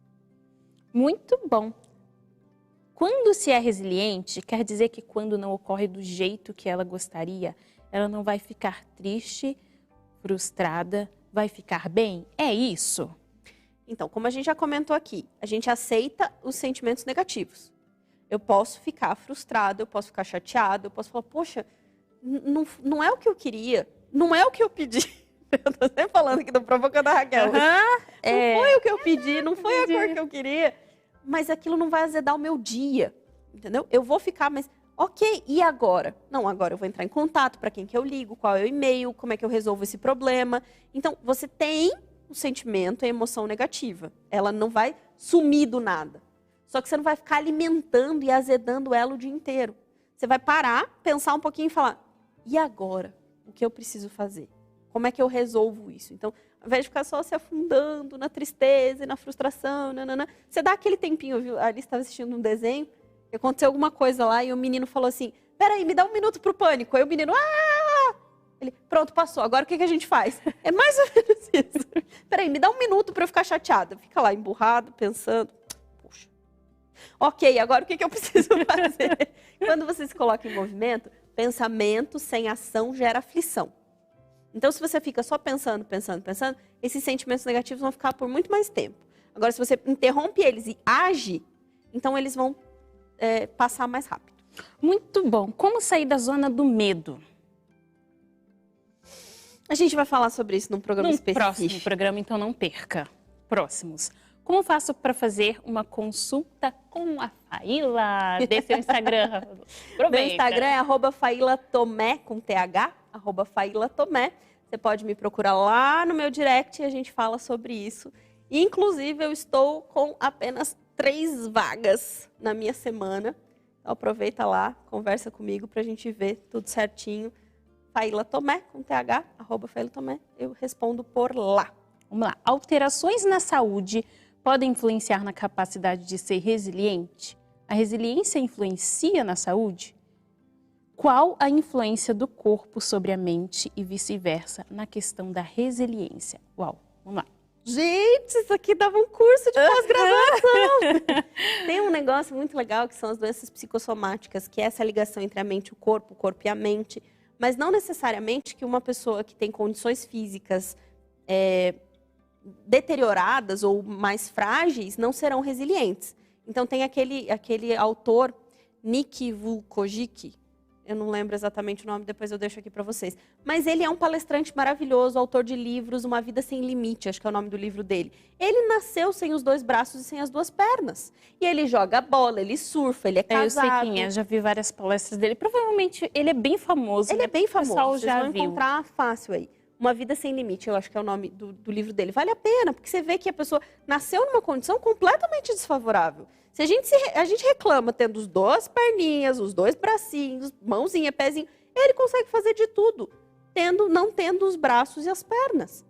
Muito bom. Quando se é resiliente, quer dizer que quando não ocorre do jeito que ela gostaria, ela não vai ficar triste, frustrada, vai ficar bem? É isso? Então, como a gente já comentou aqui, a gente aceita os sentimentos negativos. Eu posso ficar frustrado, eu posso ficar chateado, eu posso falar, poxa, não é o que eu queria, não é o que eu pedi. Eu tô sempre falando aqui do Provocando a Raquel. Não foi o que eu pedi, não foi a cor que eu queria. Mas aquilo não vai azedar o meu dia, entendeu? Eu vou ficar, mas ok, e agora? Não, agora eu vou entrar em contato, para quem que eu ligo, qual é o e-mail, como é que eu resolvo esse problema. Então, você tem o sentimento, a emoção negativa. Ela não vai sumir do nada. Só que você não vai ficar alimentando e azedando ela o dia inteiro. Você vai parar, pensar um pouquinho e falar, e agora? O que eu preciso fazer? Como é que eu resolvo isso? Então, ao invés de ficar só se afundando na tristeza e na frustração, você dá aquele tempinho, viu? A Alice estava assistindo um desenho, e aconteceu alguma coisa lá, e o menino falou assim, peraí, me dá 1 minuto pro pânico. Aí o menino, Ele, pronto, passou, agora o que a gente faz? É mais ou menos isso. Peraí, me dá 1 minuto para eu ficar chateada. Fica lá, emburrado, pensando, puxa. Ok, agora o que eu preciso fazer? Quando você se coloca em movimento, pensamento sem ação gera aflição. Então, se você fica só pensando, esses sentimentos negativos vão ficar por muito mais tempo. Agora, se você interrompe eles e age, então eles vão passar mais rápido. Muito bom. Como sair da zona do medo? A gente vai falar sobre isso num programa específico. Próximo programa, então não perca. Próximos. Como faço para fazer uma consulta com a Faíla? Dê seu Instagram. Meu Instagram é @failatomé, com TH, @failatomé. Você pode me procurar lá no meu direct e a gente fala sobre isso. E, inclusive, eu estou com apenas 3 vagas na minha semana. Então, aproveita lá, conversa comigo para a gente ver tudo certinho. Faíla Tomé, com TH, @Faíla Tomé. Eu respondo por lá. Vamos lá. Alterações na saúde podem influenciar na capacidade de ser resiliente? A resiliência influencia na saúde? Qual a influência do corpo sobre a mente e vice-versa na questão da resiliência? Uau, vamos lá. Gente, isso aqui dava um curso de pós-graduação. Tem um negócio muito legal que são as doenças psicossomáticas, que é essa ligação entre a mente e o corpo e a mente. Mas não necessariamente que uma pessoa que tem condições físicas deterioradas ou mais frágeis não serão resilientes. Então tem aquele autor, Nick Vujicic, eu não lembro exatamente o nome, depois eu deixo aqui para vocês. Mas ele é um palestrante maravilhoso, autor de livros, Uma Vida Sem Limite, acho que é o nome do livro dele. Ele nasceu sem os 2 braços e sem as 2 pernas. E ele joga bola, ele surfa, ele é casado. Eu sei quem é, já vi várias palestras dele. Provavelmente ele é bem famoso. Ele é bem famoso, o pessoal vocês já vão viu. Encontrar fácil aí. Uma Vida Sem Limite, eu acho que é o nome do livro dele. Vale a pena, porque você vê que a pessoa nasceu numa condição completamente desfavorável. Se a gente reclama tendo os 2 perninhas, os 2 bracinhos, mãozinha, pezinho, ele consegue fazer de tudo, não tendo os braços e as pernas.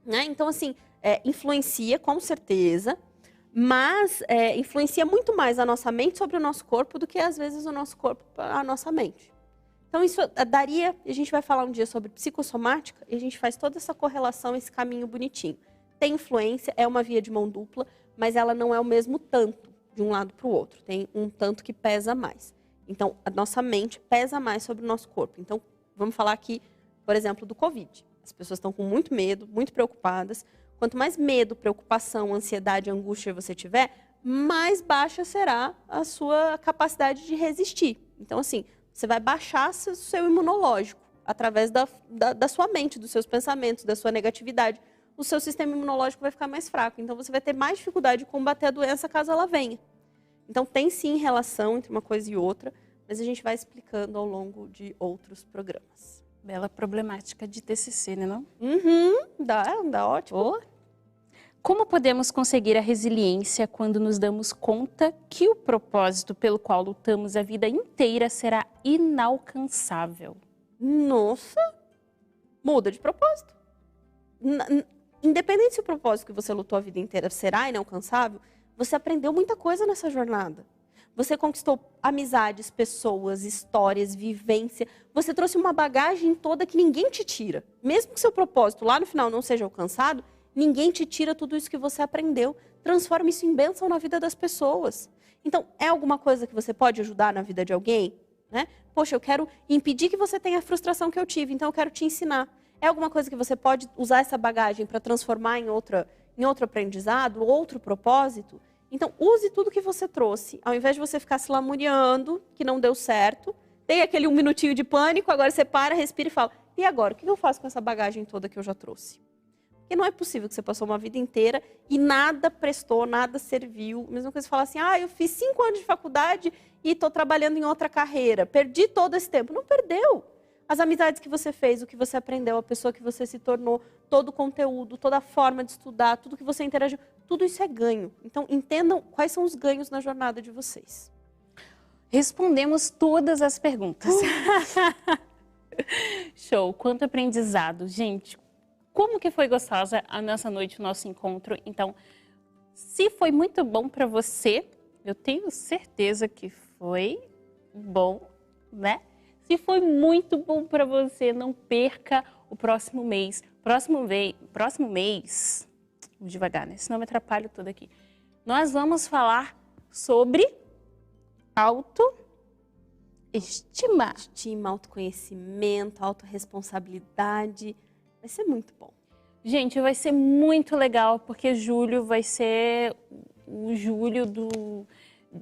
Né? Então, assim, influencia com certeza, mas influencia muito mais a nossa mente sobre o nosso corpo do que, às vezes, o nosso corpo a nossa mente. Então, isso daria, a gente vai falar um dia sobre psicossomática, e a gente faz toda essa correlação, esse caminho bonitinho. Tem influência, é uma via de mão dupla, mas ela não é o mesmo tanto de um lado para o outro. Tem um tanto que pesa mais. Então, a nossa mente pesa mais sobre o nosso corpo. Então, vamos falar aqui, por exemplo, do Covid. As pessoas estão com muito medo, muito preocupadas. Quanto mais medo, preocupação, ansiedade, angústia você tiver, mais baixa será a sua capacidade de resistir. Então, assim, você vai baixar o seu imunológico através da sua mente, dos seus pensamentos, da sua negatividade. O seu sistema imunológico vai ficar mais fraco. Então, você vai ter mais dificuldade de combater a doença caso ela venha. Então, tem sim relação entre uma coisa e outra, mas a gente vai explicando ao longo de outros programas. Bela problemática de TCC, né, não? Dá ótimo. Oh. Como podemos conseguir a resiliência quando nos damos conta que o propósito pelo qual lutamos a vida inteira será inalcançável? Nossa! Muda de propósito. Independente se o propósito que você lutou a vida inteira será inalcançável, você aprendeu muita coisa nessa jornada. Você conquistou amizades, pessoas, histórias, vivência. Você trouxe uma bagagem toda que ninguém te tira. Mesmo que seu propósito lá no final não seja alcançado, ninguém te tira tudo isso que você aprendeu. Transforma isso em bênção na vida das pessoas. Então, é alguma coisa que você pode ajudar na vida de alguém? Né? Poxa, eu quero impedir que você tenha a frustração que eu tive, então eu quero te ensinar. É alguma coisa que você pode usar essa bagagem para transformar em outro aprendizado, outro propósito? Então, use tudo que você trouxe, ao invés de você ficar se lamuriando, que não deu certo, tem aquele 1 minutinho de pânico, agora você para, respira e fala, e agora, o que eu faço com essa bagagem toda que eu já trouxe? Porque não é possível que você passou uma vida inteira e nada prestou, nada serviu. Mesma coisa, você fala assim, eu fiz 5 anos de faculdade e estou trabalhando em outra carreira, perdi todo esse tempo. Não perdeu. As amizades que você fez, o que você aprendeu, a pessoa que você se tornou, todo o conteúdo, toda a forma de estudar, tudo que você interagiu, tudo isso é ganho. Então, entendam quais são os ganhos na jornada de vocês. Respondemos todas as perguntas. Show, quanto aprendizado. Gente, como que foi gostosa a nossa noite, o nosso encontro. Então, se foi muito bom para você, eu tenho certeza que foi bom, né? Se foi muito bom para você, não perca o próximo mês. Próximo mês, vou devagar, né? Senão eu me atrapalho tudo aqui. Nós vamos falar sobre autoestima. Estima, autoconhecimento, autorresponsabilidade. Vai ser muito bom. Gente, vai ser muito legal, porque julho vai ser o julho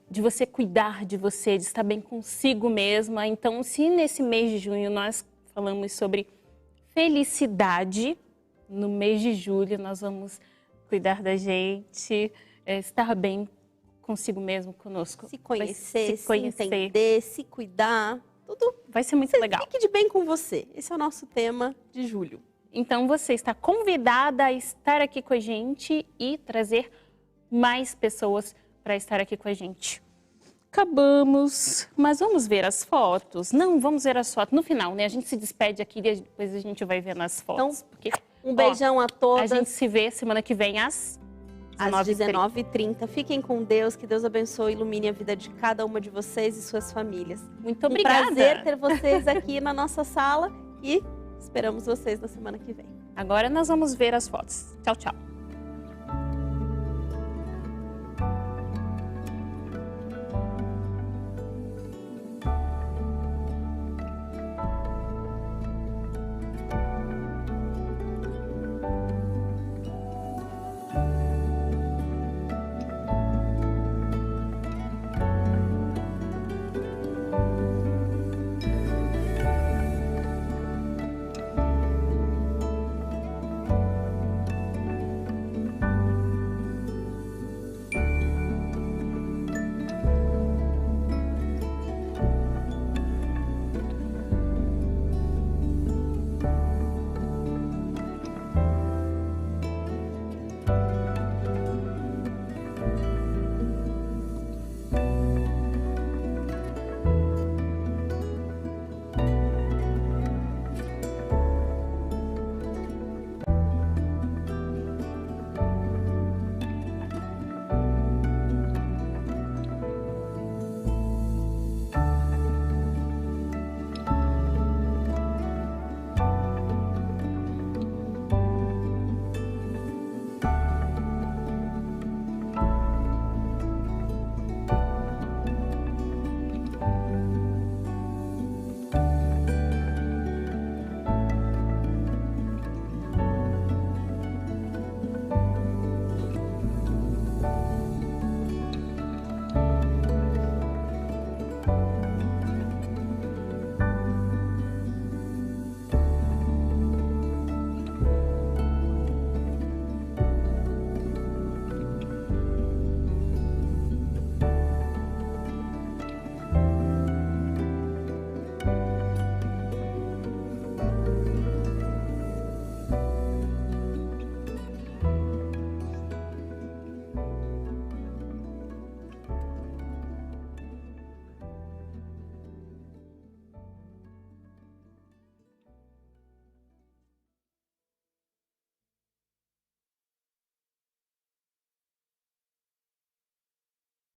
de você cuidar de você, de estar bem consigo mesma. Então, se nesse mês de junho nós falamos sobre felicidade, no mês de julho nós vamos cuidar da gente, estar bem consigo mesmo, conosco. Se conhecer, se entender, se cuidar, tudo vai ser muito legal. Fique de bem com você. Esse é o nosso tema de julho. Então, você está convidada a estar aqui com a gente e trazer mais pessoas para estar aqui com a gente. Acabamos, mas vamos ver as fotos? Não, vamos ver as fotos no final, né? A gente se despede aqui e depois a gente vai ver nas fotos. Então, porque, um beijão a todas. A gente se vê semana que vem às 19h30. Fiquem com Deus, que Deus abençoe e ilumine a vida de cada uma de vocês e suas famílias. Muito obrigada. Um prazer ter vocês aqui na nossa sala e esperamos vocês na semana que vem. Agora nós vamos ver as fotos. Tchau, tchau.